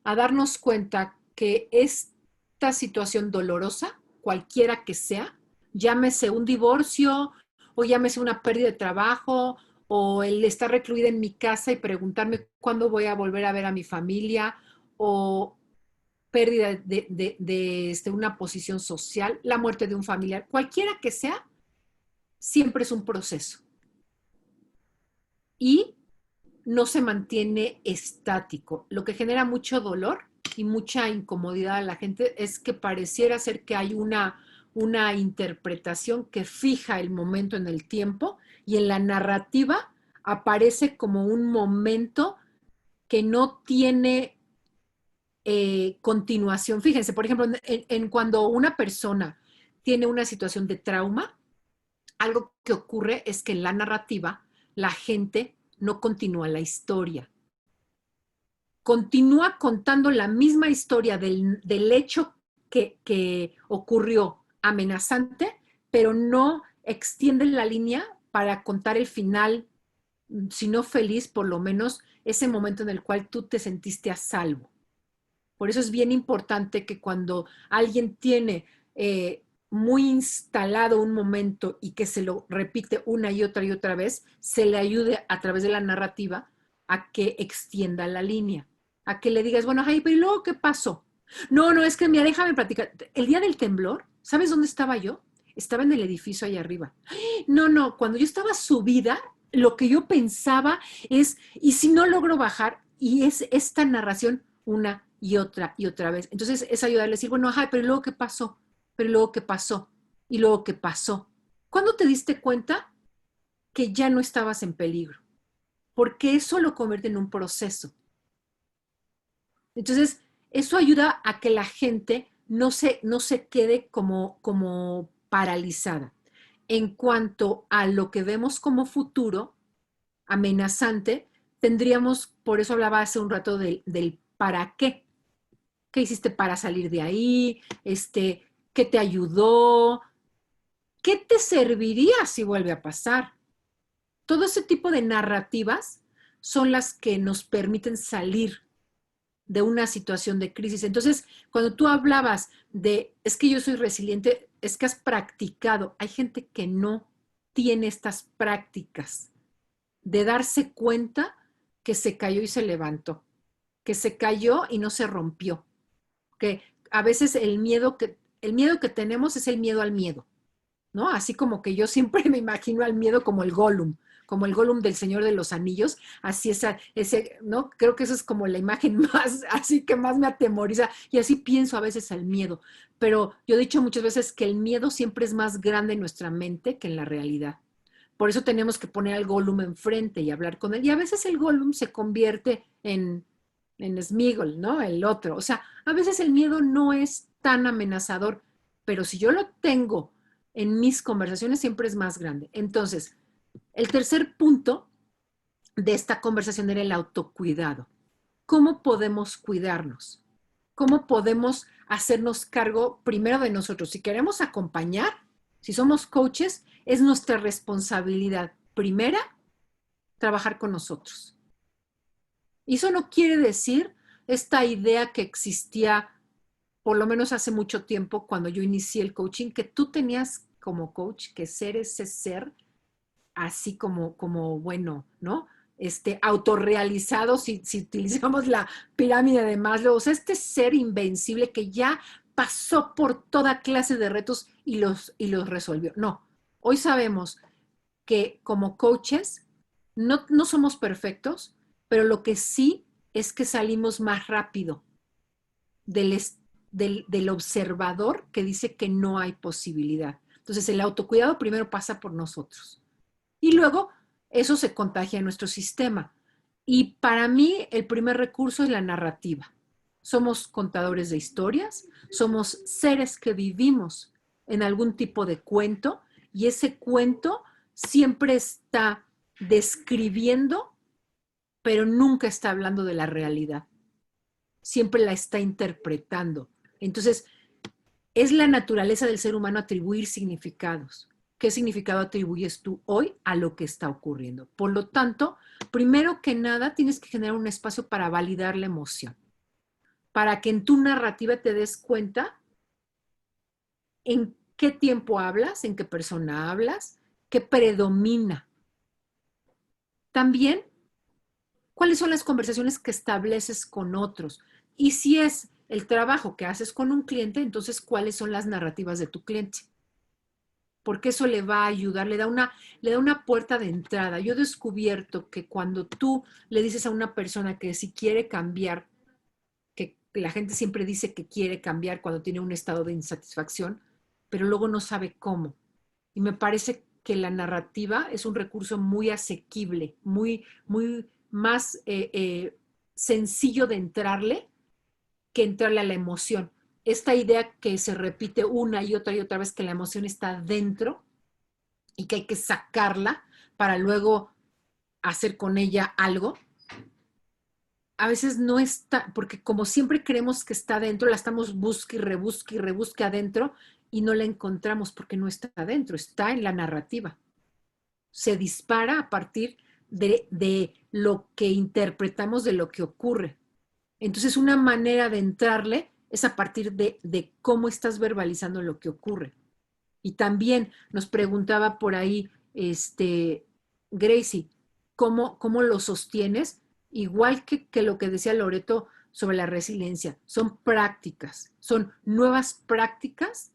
darnos cuenta que esta situación dolorosa, cualquiera que sea, llámese un divorcio o llámese una pérdida de trabajo o el estar recluida en mi casa y preguntarme cuándo voy a volver a ver a mi familia o pérdida de una posición social, la muerte de un familiar, cualquiera que sea, siempre es un proceso. Y no se mantiene estático. Lo que genera mucho dolor y mucha incomodidad a la gente es que pareciera ser que hay una interpretación que fija el momento en el tiempo y en la narrativa aparece como un momento que no tiene continuación. Fíjense, por ejemplo, en cuando una persona tiene una situación de trauma, algo que ocurre es que en la narrativa la gente no continúa la historia. Continúa contando la misma historia del hecho que ocurrió amenazante, pero no extiende la línea para contar el final, si no feliz, por lo menos ese momento en el cual tú te sentiste a salvo. Por eso es bien importante que cuando alguien tiene muy instalado un momento y que se lo repite una y otra vez, se le ayude a través de la narrativa a que extienda la línea, a que le digas, bueno, ay, pero ¿y luego qué pasó? No, no, es que mira, déjame platicar. El día del temblor, ¿sabes dónde estaba yo? Estaba en el edificio allá arriba. No, no, cuando yo estaba subida, lo que yo pensaba es, ¿y si no logro bajar? Y es esta narración una y otra vez. Entonces es ayudarle a decir, bueno, ajá, pero luego qué pasó, pero luego qué pasó, y luego qué pasó. ¿Cuándo te diste cuenta que ya no estabas en peligro? Porque eso lo convierte en un proceso. Entonces, eso ayuda a que la gente no se quede como paralizada. En cuanto a lo que vemos como futuro, amenazante, tendríamos, por eso hablaba hace un rato del para qué. ¿Qué hiciste para salir de ahí? ¿Qué te ayudó? ¿Qué te serviría si vuelve a pasar? Todo ese tipo de narrativas son las que nos permiten salir de una situación de crisis. Entonces, cuando tú hablabas de, es que yo soy resiliente, es que has practicado. Hay gente que no tiene estas prácticas de darse cuenta que se cayó y se levantó, que se cayó y no se rompió, que a veces el miedo que tenemos es el miedo al miedo, ¿no? Así como que yo siempre me imagino al miedo como el Gollum del Señor de los Anillos, así ¿no? Creo que eso es como la imagen más, así que más me atemoriza, y así pienso a veces al miedo, pero yo he dicho muchas veces que el miedo siempre es más grande en nuestra mente que en la realidad. Por eso tenemos que poner al Gollum enfrente y hablar con él, y a veces el Gollum se convierte en Sméagol, ¿no? El otro. O sea, a veces el miedo no es tan amenazador, pero si yo lo tengo en mis conversaciones siempre es más grande. Entonces, el tercer punto de esta conversación era el autocuidado. ¿Cómo podemos cuidarnos? ¿Cómo podemos hacernos cargo primero de nosotros? Si queremos acompañar, si somos coaches, es nuestra responsabilidad primera trabajar con nosotros. Y eso no quiere decir esta idea que existía por lo menos hace mucho tiempo cuando yo inicié el coaching, que tú tenías como coach que ser ese ser así como bueno, ¿no? Autorrealizado, si utilizamos la pirámide de Maslow, o sea, este ser invencible que ya pasó por toda clase de retos y los resolvió. No, hoy sabemos que como coaches no somos perfectos, pero lo que sí es que salimos más rápido del observador que dice que no hay posibilidad. Entonces el autocuidado primero pasa por nosotros y luego eso se contagia en nuestro sistema. Y para mí el primer recurso es la narrativa. Somos contadores de historias, somos seres que vivimos en algún tipo de cuento y ese cuento siempre está describiendo, pero nunca está hablando de la realidad. Siempre la está interpretando. Entonces, es la naturaleza del ser humano atribuir significados. ¿Qué significado atribuyes tú hoy a lo que está ocurriendo? Por lo tanto, primero que nada, tienes que generar un espacio para validar la emoción, para que en tu narrativa te des cuenta en qué tiempo hablas, en qué persona hablas, qué predomina. También, ¿cuáles son las conversaciones que estableces con otros? Y si es el trabajo que haces con un cliente, entonces, ¿cuáles son las narrativas de tu cliente? Porque eso le va a ayudar, le da una puerta de entrada. Yo he descubierto que cuando tú le dices a una persona que si quiere cambiar, que la gente siempre dice que quiere cambiar cuando tiene un estado de insatisfacción, pero luego no sabe cómo. Y me parece que la narrativa es un recurso muy asequible, muy más sencillo de entrarle que entrarle a la emoción. Esta idea que se repite una y otra vez, que la emoción está dentro y que hay que sacarla para luego hacer con ella algo, a veces no está, porque como siempre creemos que está dentro, la estamos busque y rebusque adentro y no la encontramos porque no está adentro, está en la narrativa. Se dispara a partir de lo que interpretamos de lo que ocurre. Entonces, una manera de entrarle es a partir de cómo estás verbalizando lo que ocurre. Y también nos preguntaba por ahí, Gracie, ¿cómo lo sostienes? Igual que lo que decía Loreto sobre la resiliencia, son prácticas, son nuevas prácticas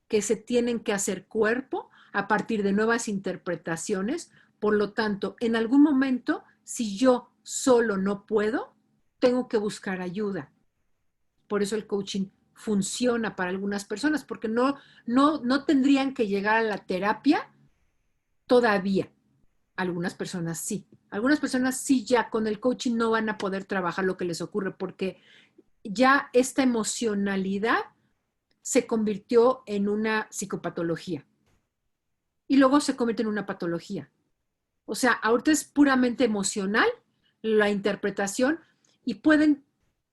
que se tienen que hacer cuerpo a partir de nuevas interpretaciones. Por lo tanto, en algún momento, si yo solo no puedo, tengo que buscar ayuda. por eso el coaching funciona para algunas personas, porque no tendrían que llegar a la terapia todavía. Algunas personas sí. Algunas personas sí ya con el coaching no van a poder trabajar lo que les ocurre porque ya esta emocionalidad se convirtió en una psicopatología y luego se convierte en una patología. O sea, ahorita es puramente emocional la interpretación y pueden,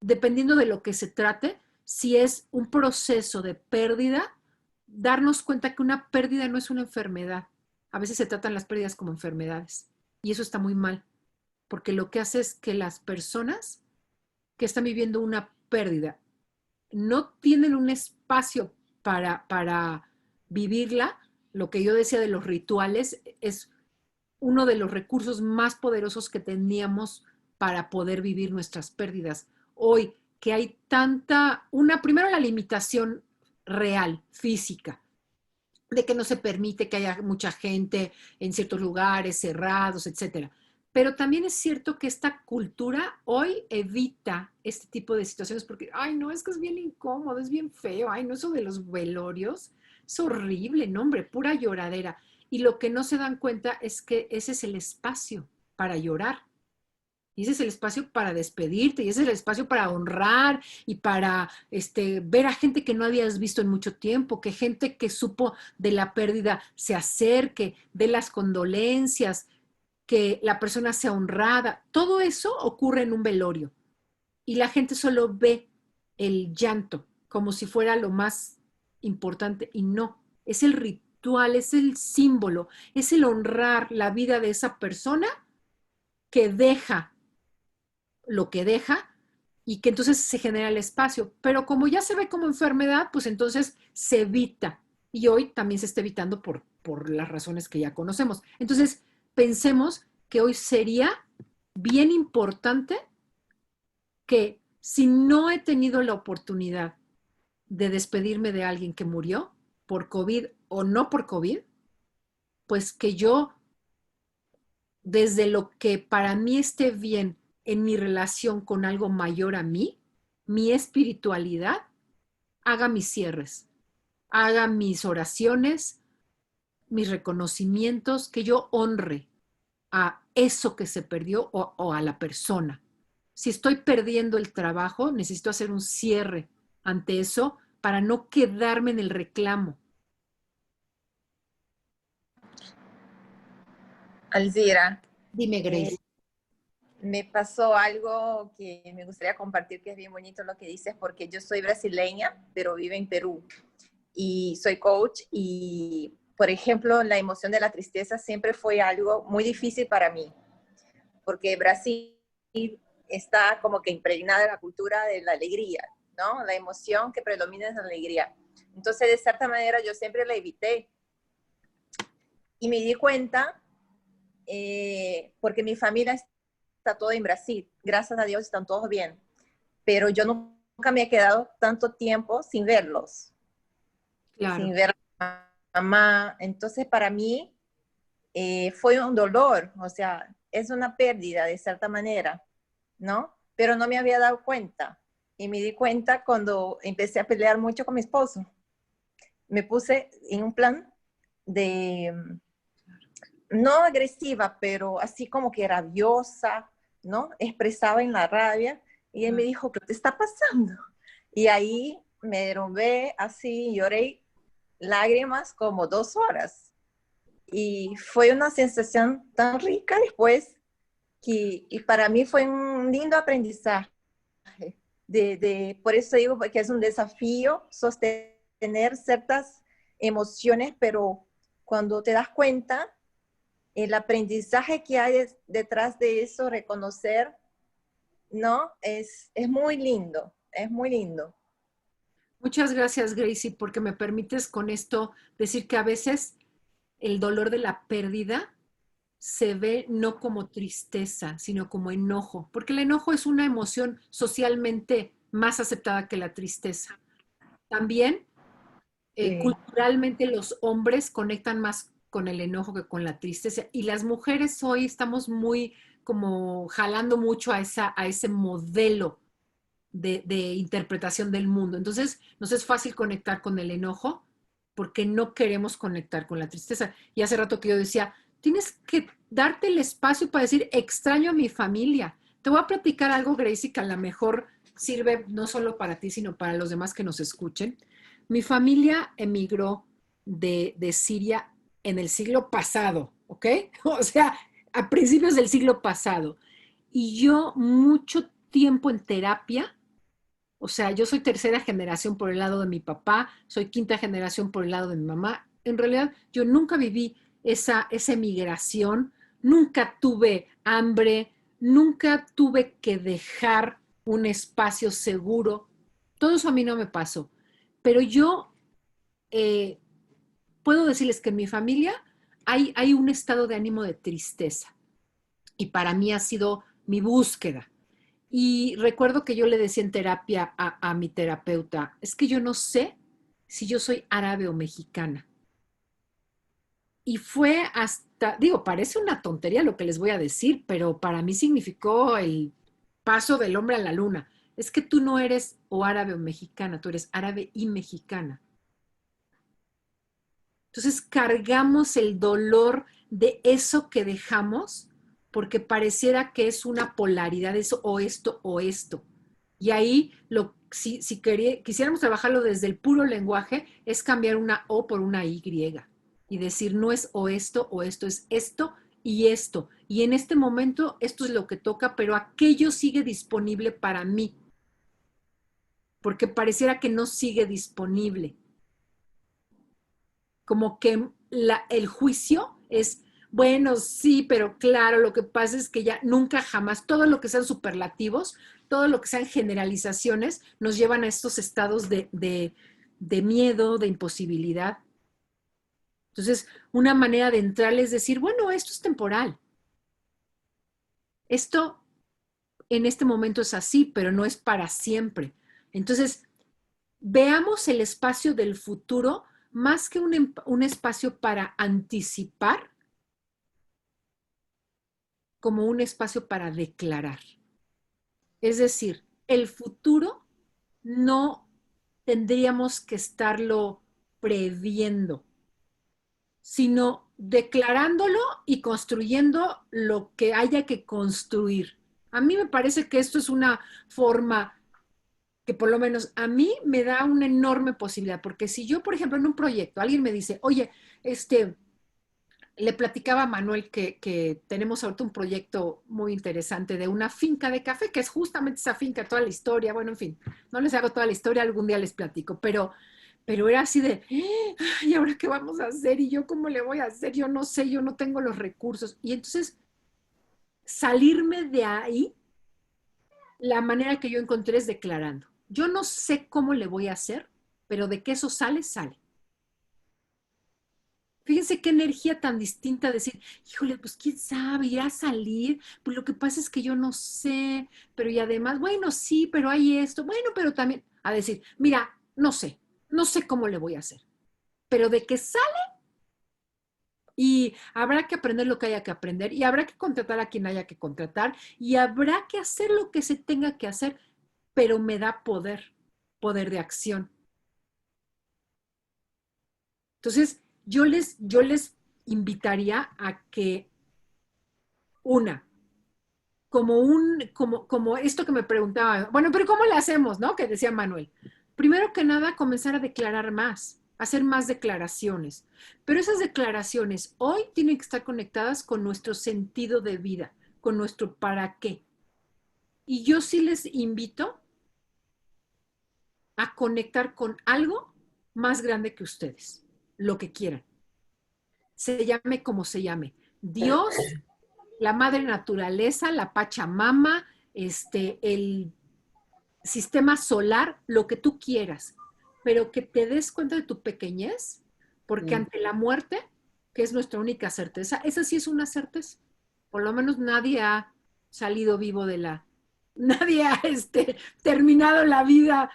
dependiendo de lo que se trate, si es un proceso de pérdida, darnos cuenta que una pérdida no es una enfermedad. A veces se tratan las pérdidas como enfermedades y eso está muy mal, porque lo que hace es que las personas que están viviendo una pérdida no tienen un espacio para vivirla. Lo que yo decía de los rituales es uno de los recursos más poderosos que teníamos para poder vivir nuestras pérdidas. Hoy que hay primero la limitación real, física, de que no se permite que haya mucha gente en ciertos lugares cerrados, etcétera. Pero también es cierto que esta cultura hoy evita este tipo de situaciones porque, ay, no, es que es bien incómodo, es bien feo, ay, no, eso de los velorios es horrible, no, hombre, pura lloradera. Y lo que no se dan cuenta es que ese es el espacio para llorar. Y ese es el espacio para despedirte, y ese es el espacio para honrar y para ver a gente que no habías visto en mucho tiempo, que gente que supo de la pérdida se acerque, dé las condolencias, que la persona sea honrada. Todo eso ocurre en un velorio. Y la gente solo ve el llanto como si fuera lo más importante, y no, es el ritual, es el símbolo, es el honrar la vida de esa persona que deja lo que deja y que entonces se genera el espacio. Pero como ya se ve como enfermedad, pues entonces se evita. Y hoy también se está evitando por las razones que ya conocemos. Entonces, pensemos que hoy sería bien importante que si no he tenido la oportunidad de despedirme de alguien que murió por COVID o no por COVID, pues que yo, desde lo que para mí esté bien en mi relación con algo mayor a mí, mi espiritualidad, haga mis cierres, haga mis oraciones, mis reconocimientos, que yo honre a eso que se perdió o a la persona. Si estoy perdiendo el trabajo, necesito hacer un cierre ante eso para no quedarme en el reclamo. Alzira, Dime, Grace. me pasó algo que me gustaría compartir, que es bien bonito lo que dices, porque yo soy brasileña, pero vivo en Perú y soy coach y, por ejemplo, la emoción de la tristeza siempre fue algo muy difícil para mí, porque Brasil está como que impregnada de la cultura de la alegría, ¿no? La emoción que predomina es la alegría. Entonces, de cierta manera, yo siempre la evité y me di cuenta porque mi familia está toda en Brasil, gracias a Dios están todos bien, pero yo nunca me he quedado tanto tiempo sin verlos, Claro. sin ver a mamá. Entonces para mí fue un dolor, o sea, es una pérdida de cierta manera, ¿no? Pero no me había dado cuenta y me di cuenta cuando empecé a pelear mucho con mi esposo. Me puse en un plan de no agresiva, pero así como que rabiosa, ¿no? Expresaba en la rabia y él me dijo, ¿qué te está pasando? Y ahí me derrumbé así, lloré lágrimas como 2 horas. Y fue una sensación tan rica después y para mí fue un lindo aprendizaje. Por eso digo que es un desafío sostener ciertas emociones, pero cuando te das cuenta, el aprendizaje que hay detrás de eso, reconocer, ¿no? Es muy lindo, es muy lindo. Muchas gracias, Gracie, porque me permites con esto decir que a veces el dolor de la pérdida se ve no como tristeza, sino como enojo, porque el enojo es una emoción socialmente más aceptada que la tristeza. También Sí. culturalmente los hombres conectan más con el enojo que con la tristeza y las mujeres hoy estamos muy como jalando mucho a ese modelo de interpretación del mundo. Entonces, nos es fácil conectar con el enojo porque no queremos conectar con la tristeza. Y hace rato que yo decía, tienes que darte el espacio para decir, extraño a mi familia. Te voy a platicar algo, Gracie, que a lo mejor sirve no solo para ti, sino para los demás que nos escuchen. Mi familia emigró de Siria en el siglo pasado, ¿ok? O sea, a principios del siglo pasado. Y yo mucho tiempo en terapia, o sea, yo soy tercera generación por el lado de mi papá, soy quinta generación por el lado de mi mamá. En realidad, yo nunca viví esa emigración, nunca tuve hambre, nunca tuve que dejar un espacio seguro. Todo eso a mí no me pasó. Pero yo eh, puedo decirles que en mi familia hay un estado de ánimo de tristeza. Y para mí ha sido mi búsqueda. Y recuerdo que yo le decía en terapia a mi terapeuta, es que yo no sé si yo soy árabe o mexicana. Y fue hasta, digo, parece una tontería lo que les voy a decir, pero para mí significó el paso del hombre a la luna. Es que tú no eres o árabe o mexicana, tú eres árabe y mexicana. Entonces cargamos el dolor de eso que dejamos porque pareciera que es una polaridad, eso o esto o esto. Y ahí, si quisiéramos trabajarlo desde el puro lenguaje, es cambiar una O por una Y y decir no es o esto, es esto y esto. Y en este momento esto es lo que toca, pero aquello sigue disponible para mí, porque pareciera que no sigue disponible. Como que el juicio es, bueno, sí, pero claro, lo que pasa es que ya nunca jamás, todo lo que sean superlativos, todo lo que sean generalizaciones, nos llevan a estos estados de miedo, de imposibilidad. Entonces, una manera de entrar es decir, bueno, esto es temporal. Esto en este momento es así, pero no es para siempre. Entonces, veamos el espacio del futuro más que un espacio para anticipar, como un espacio para declarar. Es decir, el futuro no tendríamos que estarlo previendo, sino declarándolo y construyendo lo que haya que construir. A mí me parece que esto es una forma que por lo menos a mí me da una enorme posibilidad, porque si yo, por ejemplo, en un proyecto, alguien me dice, oye, le platicaba a Manuel que tenemos ahorita un proyecto muy interesante de una finca de café, que es justamente esa finca, toda la historia, bueno, en fin, no les hago toda la historia, algún día les platico, pero era así de, ¿y ahora qué vamos a hacer? ¿Y yo cómo le voy a hacer? Yo no sé, yo no tengo los recursos. Y entonces, salirme de ahí, la manera que yo encontré es declarando. Yo no sé cómo le voy a hacer, pero de que eso sale, sale. Fíjense qué energía tan distinta decir, híjole, pues quién sabe, irá a salir, pues lo que pasa es que yo no sé, pero y además, bueno, sí, pero hay esto, bueno, pero también, a decir, mira, no sé cómo le voy a hacer, pero de que sale y habrá que aprender lo que haya que aprender y habrá que contratar a quien haya que contratar y habrá que hacer lo que se tenga que hacer, pero me da poder de acción. Entonces, yo les invitaría a que como esto que me preguntaba, bueno, pero ¿cómo le hacemos, no? Que decía Manuel. Primero que nada, comenzar a declarar más, hacer más declaraciones. Pero esas declaraciones hoy tienen que estar conectadas con nuestro sentido de vida, con nuestro para qué. Y yo sí les invito a conectar con algo más grande que ustedes, lo que quieran. Se llame como se llame. Dios, la madre naturaleza, la Pachamama, el sistema solar, lo que tú quieras, pero que te des cuenta de tu pequeñez, porque ante la muerte, que es nuestra única certeza, esa sí es una certeza. Por lo menos nadie ha salido vivo nadie ha terminado la vida,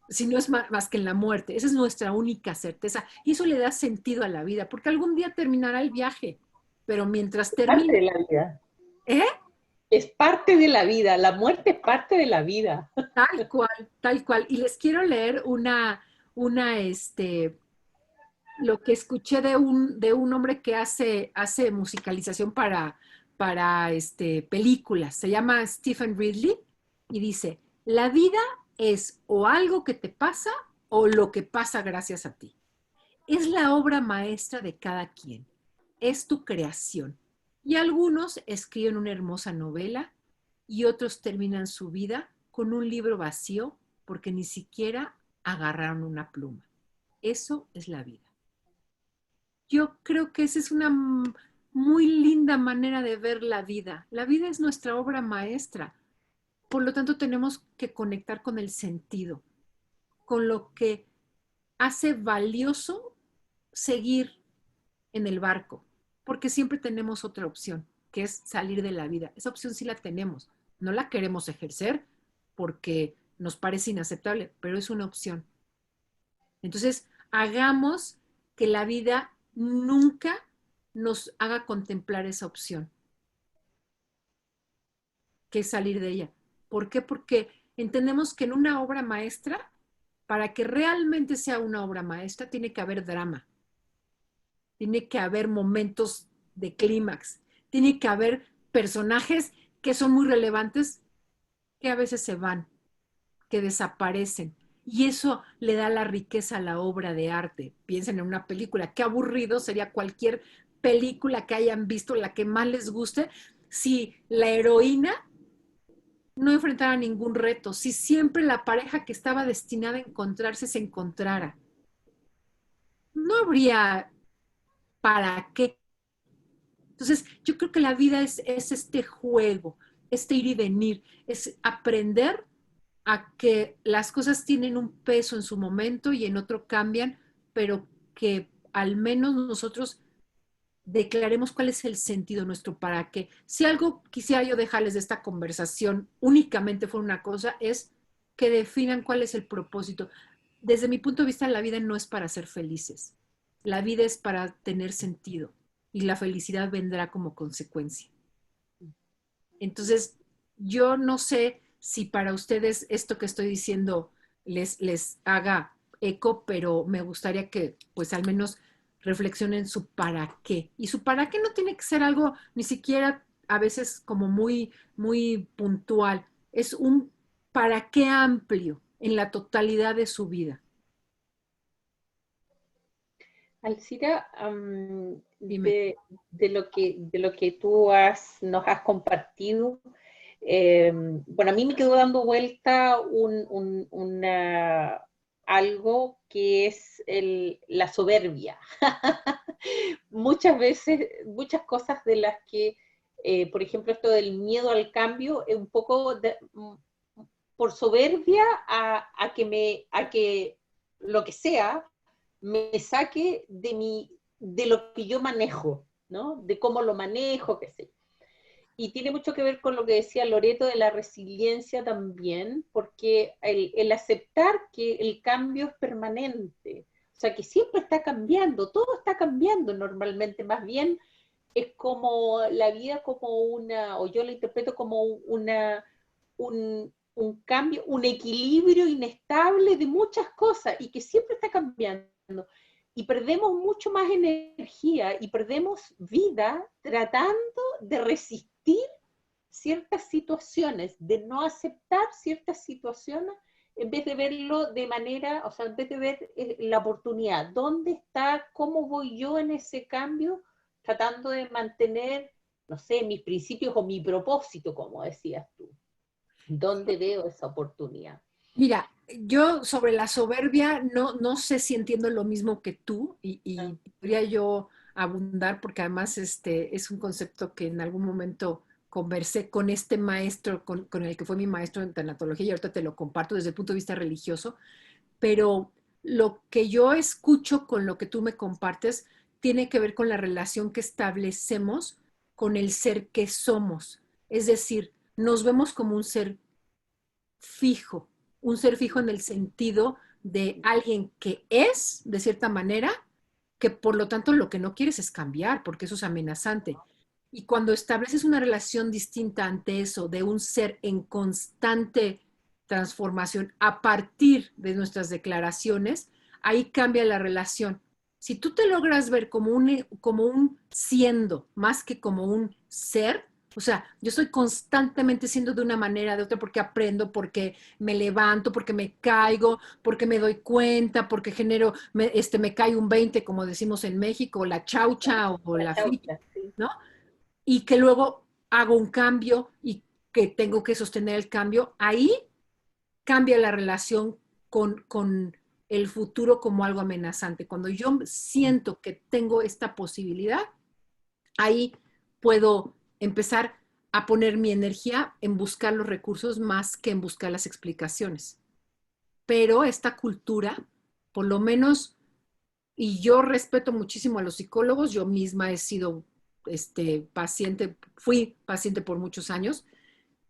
si no es más que en la muerte. Esa es nuestra única certeza. Y eso le da sentido a la vida, porque algún día terminará el viaje, pero mientras termine... Parte de la vida. ¿Eh? Es parte de la vida, la muerte es parte de la vida. Tal cual, tal cual. Y les quiero leer lo que escuché de un hombre que hace musicalización para películas. Se llama Stephen Ridley y dice, la vida es o algo que te pasa o lo que pasa gracias a ti. Es la obra maestra de cada quien. Es tu creación. Y algunos escriben una hermosa novela y otros terminan su vida con un libro vacío porque ni siquiera agarraron una pluma. Eso es la vida. Yo creo que esa es una muy linda manera de ver la vida. La vida es nuestra obra maestra. Por lo tanto, tenemos que conectar con el sentido, con lo que hace valioso seguir en el barco, porque siempre tenemos otra opción, que es salir de la vida. Esa opción sí la tenemos. No la queremos ejercer porque nos parece inaceptable, pero es una opción. Entonces, hagamos que la vida nunca nos haga contemplar esa opción, que es salir de ella. ¿Por qué? Porque entendemos que en una obra maestra, para que realmente sea una obra maestra, tiene que haber drama, tiene que haber momentos de clímax, tiene que haber personajes que son muy relevantes, que a veces se van, que desaparecen. Y eso le da la riqueza a la obra de arte. Piensen en una película. Qué aburrido sería cualquier película que hayan visto, la que más les guste, si la heroína no enfrentara ningún reto, si siempre la pareja que estaba destinada a encontrarse se encontrara. No habría para qué. Entonces, yo creo que la vida es este juego, este ir y venir, es aprender a que las cosas tienen un peso en su momento y en otro cambian, pero que al menos nosotros declaremos cuál es el sentido nuestro para qué. Si algo quisiera yo dejarles de esta conversación únicamente fue una cosa, es que definan cuál es el propósito. Desde mi punto de vista, la vida no es para ser felices. La vida es para tener sentido y la felicidad vendrá como consecuencia. Entonces, yo no sé si para ustedes esto que estoy diciendo les haga eco, pero me gustaría que pues al menos reflexionen su para qué. Y su para qué no tiene que ser algo ni siquiera a veces como muy puntual. Es un para qué amplio en la totalidad de su vida. Alcira, Dime. de lo que nos has compartido, bueno, a mí me quedó dando vuelta algo que es la soberbia. Muchas veces, muchas cosas de las que, por ejemplo, esto del miedo al cambio, es un poco por soberbia a que lo que sea me saque de lo que yo manejo, ¿no? De cómo lo manejo, qué sé. Y tiene mucho que ver con lo que decía Loreto de la resiliencia también, porque el aceptar que el cambio es permanente, o sea, que siempre está cambiando, todo está cambiando normalmente, más bien es como la vida como o yo la interpreto como un cambio, un equilibrio inestable de muchas cosas y que siempre está cambiando. Y perdemos mucho más energía y perdemos vida tratando de resistir ciertas situaciones, de no aceptar ciertas situaciones, en vez de verlo de manera, o sea, en vez de ver la oportunidad, ¿dónde está, cómo voy yo en ese cambio, tratando de mantener, no sé, mis principios o mi propósito, como decías tú? ¿Dónde veo esa oportunidad? Mira, yo sobre la soberbia no sé si entiendo lo mismo que tú y podría yo abundar porque además es un concepto que en algún momento conversé con este maestro, con el que fue mi maestro en tanatología y ahorita te lo comparto desde el punto de vista religioso, pero lo que yo escucho con lo que tú me compartes tiene que ver con la relación que establecemos con el ser que somos. Es decir, nos vemos como un ser fijo en el sentido de alguien que es, de cierta manera, que por lo tanto lo que no quieres es cambiar, porque eso es amenazante. Y cuando estableces una relación distinta ante eso, de un ser en constante transformación a partir de nuestras declaraciones, ahí cambia la relación. Si tú te logras ver como un siendo más que como un ser, o sea, yo estoy constantemente siendo de una manera, de otra, porque aprendo, porque me levanto, porque me caigo, porque me doy cuenta, porque genero, me cae un 20, como decimos en México, la chaucha o La la ficha, chaucha, sí. ¿no? Y que luego hago un cambio y que tengo que sostener el cambio, ahí cambia la relación con el futuro como algo amenazante. Cuando yo siento que tengo esta posibilidad, ahí puedo empezar a poner mi energía en buscar los recursos más que en buscar las explicaciones. Pero esta cultura, por lo menos, y yo respeto muchísimo a los psicólogos, yo misma he sido paciente, fui paciente por muchos años,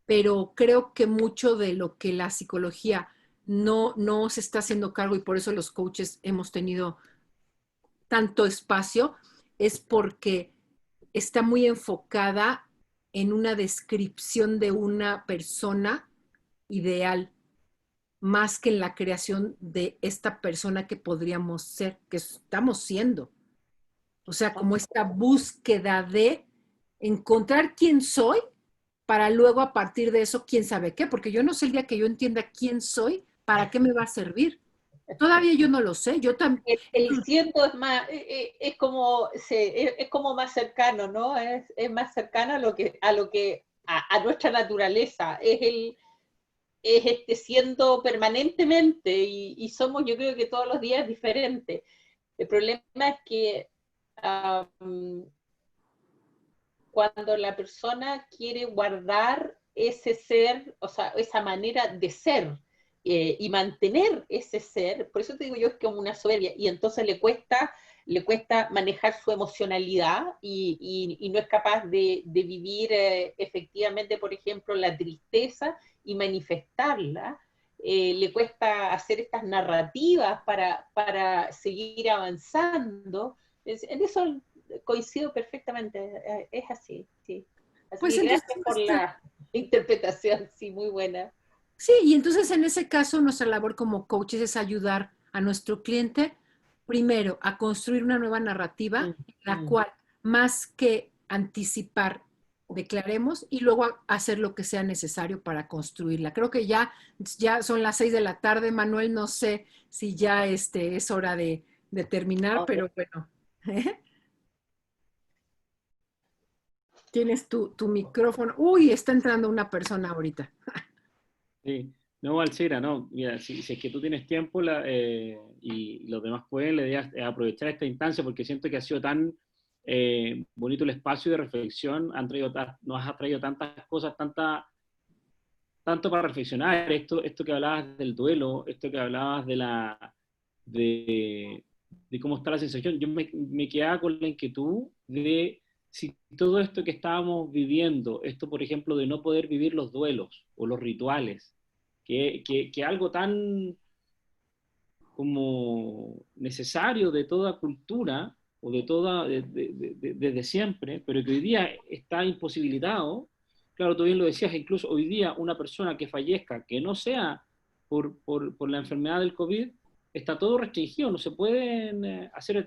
pero creo que mucho de lo que la psicología no se está haciendo cargo, y por eso los coaches hemos tenido tanto espacio, es porque está muy enfocada en una descripción de una persona ideal, más que en la creación de esta persona que podríamos ser, que estamos siendo. O sea, como esta búsqueda de encontrar quién soy para luego a partir de eso, quién sabe qué, porque yo no sé el día que yo entienda quién soy, ¿para qué me va a servir? Todavía yo no lo sé, yo también. El siendo es más, es como, es como más cercano, ¿no? Es más cercano a nuestra naturaleza, es siendo permanentemente y somos, yo creo que todos los días diferentes. El problema es que cuando la persona quiere guardar ese ser, o sea, esa manera de ser y mantener ese ser, por eso te digo yo, es como una soberbia, y entonces le cuesta manejar su emocionalidad y no es capaz de vivir efectivamente, por ejemplo, la tristeza y manifestarla. Le cuesta hacer estas narrativas para seguir avanzando. En eso coincido perfectamente, es así, sí. Así Pues que entonces, gracias por la interpretación, sí, muy buena. sí, y entonces en ese caso nuestra labor como coaches es ayudar a nuestro cliente primero a construir una nueva narrativa en la cual más que anticipar, declaremos y luego hacer lo que sea necesario para construirla. Creo que ya son las 6 de la tarde, Manuel, no sé si ya es hora de terminar, pero bueno. Tienes tu micrófono. Uy, está entrando una persona ahorita. Sí, no, Alcira, no, mira, si es que tú tienes tiempo y los demás pueden, la idea es aprovechar esta instancia porque siento que ha sido tan bonito el espacio de reflexión, nos has traído tantas cosas, tanto para reflexionar, esto que hablabas del duelo, esto que hablabas de, de cómo está la sensación, yo me quedaba con la inquietud de si todo esto que estábamos viviendo, esto por ejemplo de no poder vivir los duelos o los rituales, que algo tan como necesario de toda cultura o desde siempre, pero que hoy día está imposibilitado. Claro, tú bien lo decías, incluso hoy día una persona que fallezca, que no sea por la enfermedad del COVID, está todo restringido, no se pueden hacer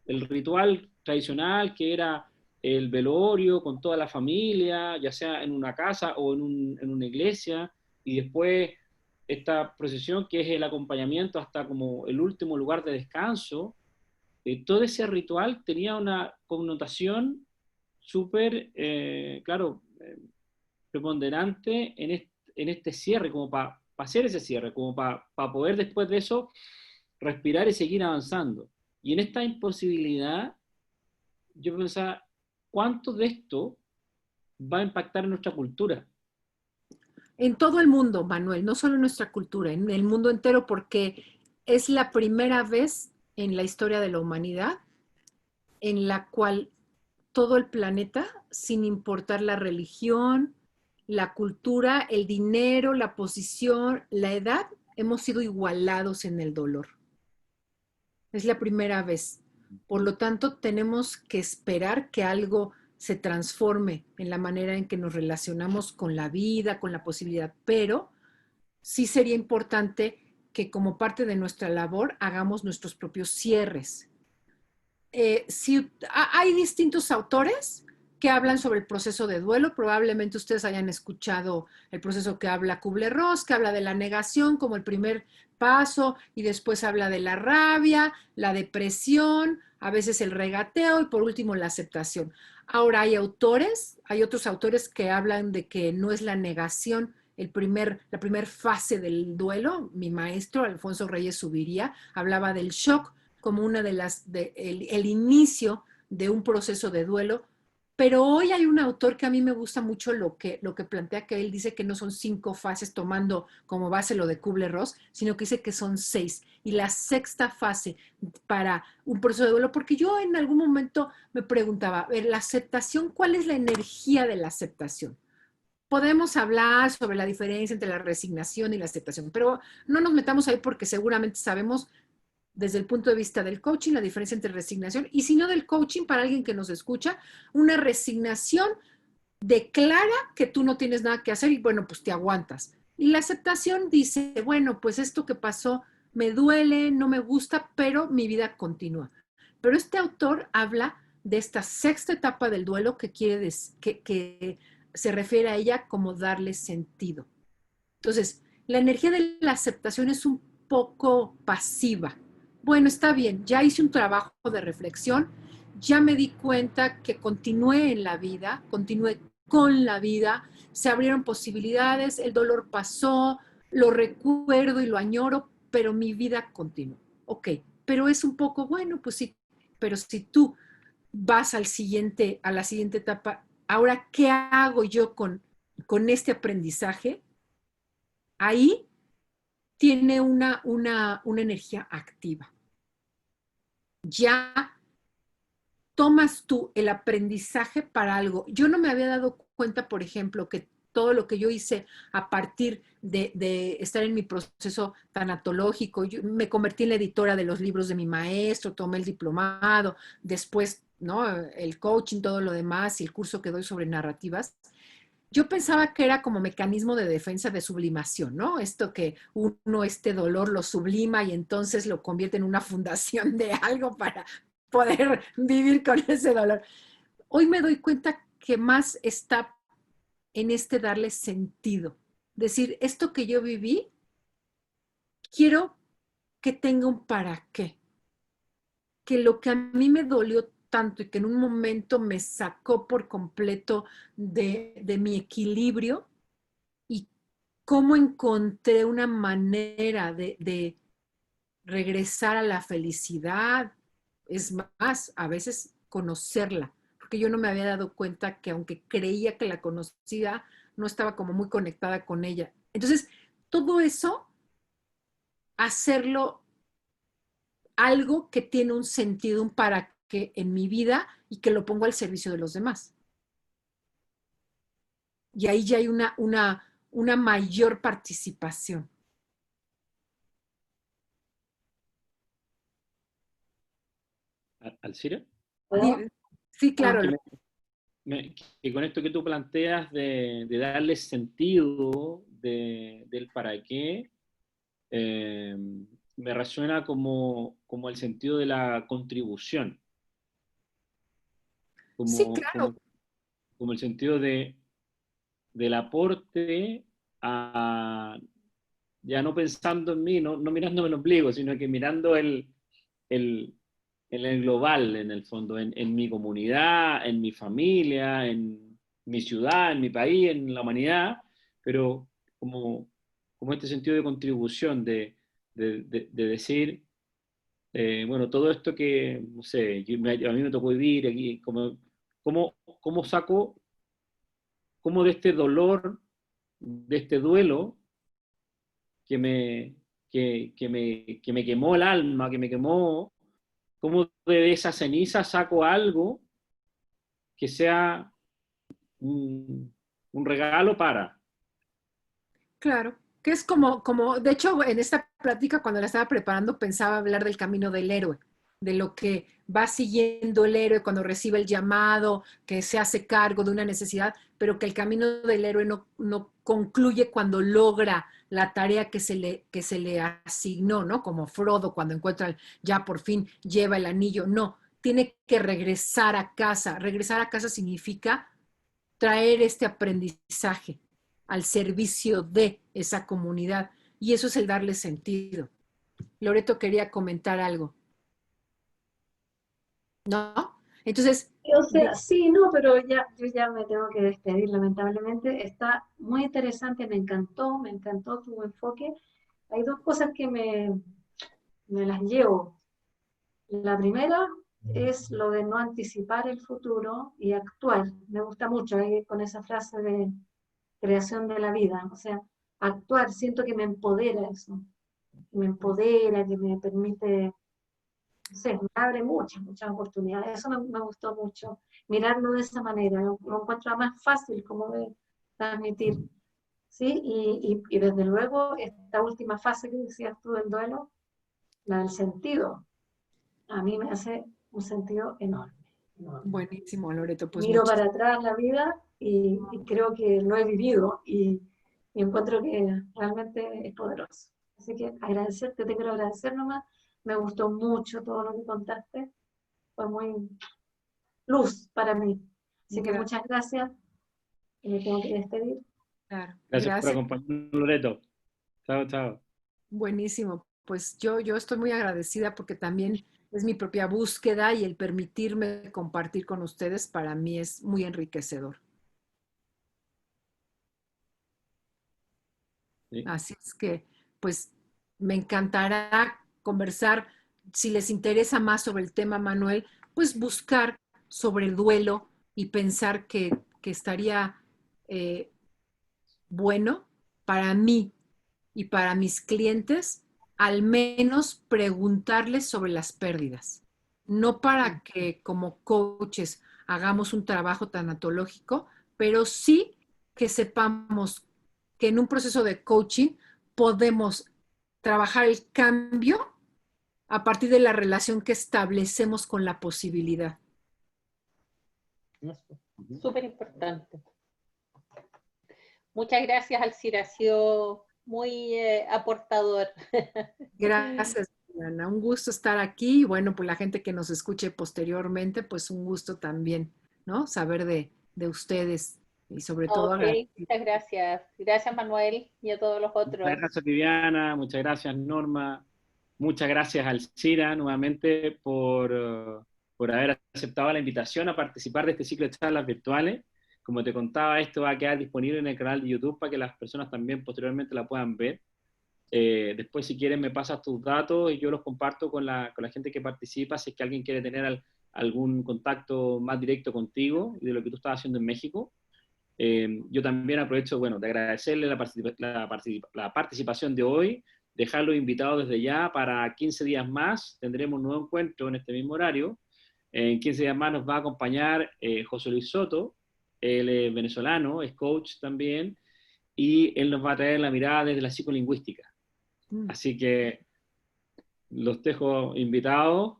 el ritual tradicional que era el velorio con toda la familia, ya sea en una casa o en una iglesia, y después esta procesión que es el acompañamiento hasta como el último lugar de descanso. Todo ese ritual tenía una connotación súper, claro, preponderante en este cierre, como para hacer ese cierre, como para poder después de eso respirar y seguir avanzando. Y en esta imposibilidad, yo pensaba, ¿cuánto de esto va a impactar en nuestra cultura? En todo el mundo, Manuel, no solo en nuestra cultura, en el mundo entero, porque es la primera vez en la historia de la humanidad en la cual todo el planeta, sin importar la religión, la cultura, el dinero, la posición, la edad, hemos sido igualados en el dolor. Es la primera vez. Por lo tanto, tenemos que esperar que algo se transforme en la manera en que nos relacionamos con la vida, con la posibilidad, pero sí sería importante que como parte de nuestra labor hagamos nuestros propios cierres. Hay distintos autores que hablan sobre el proceso de duelo. Probablemente ustedes hayan escuchado el proceso que habla Kubler-Ross, que habla de la negación como el primer paso, y después habla de la rabia, la depresión, a veces el regateo y por último la aceptación. Ahora hay otros autores que hablan de que no es la negación la primera fase del duelo. Mi maestro, Alfonso Reyes Subiría, hablaba del shock como una de el inicio de un proceso de duelo. Pero hoy hay un autor que a mí me gusta mucho lo que plantea, que él dice que no son 5 fases tomando como base lo de Kubler-Ross, sino que dice que son 6. Y la sexta fase para un proceso de duelo, porque yo en algún momento me preguntaba, a ver, la aceptación, ¿cuál es la energía de la aceptación? Podemos hablar sobre la diferencia entre la resignación y la aceptación, pero no nos metamos ahí porque seguramente sabemos desde el punto de vista del coaching, la diferencia entre resignación y si no del coaching, para alguien que nos escucha, una resignación declara que tú no tienes nada que hacer y bueno, pues te aguantas. Y la aceptación dice, bueno, pues esto que pasó me duele, no me gusta, pero mi vida continúa. Pero este autor habla de esta sexta etapa del duelo que que se refiere a ella como darle sentido. Entonces, la energía de la aceptación es un poco pasiva. Bueno, está bien, ya hice un trabajo de reflexión, ya me di cuenta que continué en la vida, continué con la vida, se abrieron posibilidades, el dolor pasó, lo recuerdo y lo añoro, pero mi vida continuó. Ok, pero es un poco, bueno, pues sí, pero si tú vas a la siguiente etapa, ahora, ¿qué hago yo con este aprendizaje? Ahí tiene una energía activa. Ya tomas tú el aprendizaje para algo. Yo no me había dado cuenta, por ejemplo, que todo lo que yo hice a partir de estar en mi proceso tanatológico, yo me convertí en la editora de los libros de mi maestro, tomé el diplomado, después, ¿no? El coaching, todo lo demás y el curso que doy sobre narrativas. Yo pensaba que era como mecanismo de defensa de sublimación, ¿no? Esto que uno este dolor lo sublima y entonces lo convierte en una fundación de algo para poder vivir con ese dolor. Hoy me doy cuenta que más está en este darle sentido. Decir, esto que yo viví, quiero que tenga un para qué. Que lo que a mí me dolió tanto y que en un momento me sacó por completo de mi equilibrio, y cómo encontré una manera de regresar a la felicidad, es más, a veces conocerla, porque yo no me había dado cuenta que aunque creía que la conocía, no estaba como muy conectada con ella. Entonces, todo eso, hacerlo algo que tiene un sentido, un para qué en mi vida y que lo pongo al servicio de los demás. Y ahí ya hay una mayor participación. ¿Alcira? Sí, claro. Que con esto que tú planteas de darle sentido del para qué, me resuena como el sentido de la contribución, Sí, claro. como el sentido del aporte a, ya no pensando en mí, no mirándome el ombligo, sino que mirando el global, en el fondo, en mi comunidad, en mi familia, en mi ciudad, en mi país, en la humanidad, pero como este sentido de contribución, de decir, bueno, todo esto que, no sé, a mí me tocó vivir aquí, cómo saco, cómo de este dolor, de este duelo, que me quemó el alma, que me quemó, cómo de esa ceniza saco algo que sea un regalo para. Claro, que es de hecho, en esta plática, cuando la estaba preparando, pensaba hablar del camino del héroe, de lo que va siguiendo el héroe cuando recibe el llamado, que se hace cargo de una necesidad, pero que el camino del héroe no concluye cuando logra la tarea que se le asignó, ¿no? Como Frodo cuando encuentra, ya por fin lleva el anillo. No, tiene que regresar a casa. Regresar a casa significa traer este aprendizaje al servicio de esa comunidad. Y eso es el darle sentido. Loreto quería comentar algo. ¿No? Entonces... O sea, sí, no, pero yo ya me tengo que despedir, lamentablemente. Está muy interesante, me encantó tu enfoque. Hay dos cosas que me las llevo. La primera es lo de no anticipar el futuro y actuar. Me gusta mucho con esa frase de creación de la vida. O sea, actuar, siento que me empodera eso. Me empodera, que me permite, no sé, me abre muchas oportunidades. Eso me gustó mucho. Mirarlo de esa manera, lo encuentro más fácil como de transmitir. ¿Sí? Y desde luego, esta última fase que decías tú del duelo, la del sentido, a mí me hace un sentido enorme. Buenísimo, Loreto. Pues Miro para atrás la vida y creo que lo he vivido y encuentro que realmente es poderoso. Así que agradecerte, te quiero agradecer nomás. Me gustó mucho todo lo que contaste. Fue muy luz para mí. Así que muchas gracias. Y me tengo que despedir. Claro. Gracias por acompañarnos, Loreto. Chao, chao. Buenísimo. Pues yo estoy muy agradecida porque también es mi propia búsqueda y el permitirme compartir con ustedes para mí es muy enriquecedor. Sí. Así es que, pues, me encantará conversar. Si les interesa más sobre el tema, Manuel, pues buscar sobre el duelo y pensar que estaría bueno para mí y para mis clientes, al menos preguntarles sobre las pérdidas. No para que como coaches hagamos un trabajo tanatológico, pero sí que sepamos que en un proceso de coaching podemos trabajar el cambio a partir de la relación que establecemos con la posibilidad. Súper importante. Muchas gracias, Alcira, ha sido muy aportador. Gracias, Ana. Un gusto estar aquí. Y bueno, pues la gente que nos escuche posteriormente, pues un gusto también, ¿no? Saber de ustedes y sobre todo... Muchas gracias. Gracias, Manuel, y a todos los otros. Muchas gracias, Viviana. Muchas gracias, Norma. Muchas gracias, Alcira, nuevamente por haber aceptado la invitación a participar de este ciclo de charlas virtuales. Como te contaba, esto va a quedar disponible en el canal de YouTube para que las personas también posteriormente la puedan ver. Después, si quieren, me pasas tus datos y yo los comparto con la gente que participa, si es que alguien quiere tener algún contacto más directo contigo y de lo que tú estás haciendo en México. Yo también aprovecho, bueno, de agradecerle la participación de hoy, dejarlos invitados desde ya para 15 días más. Tendremos un nuevo encuentro en este mismo horario. En 15 días más nos va a acompañar José Luis Soto. Él es venezolano, es coach también, y él nos va a traer la mirada desde la psicolingüística. Así que los dejo invitados.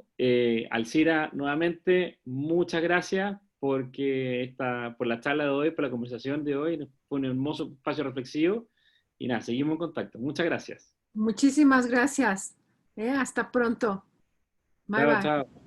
Alcira, nuevamente, muchas gracias por la charla de hoy, por la conversación de hoy. Fue un hermoso espacio reflexivo. Y nada, seguimos en contacto. Muchas gracias. Muchísimas gracias. Hasta pronto. Bye, Chao, bye. chao.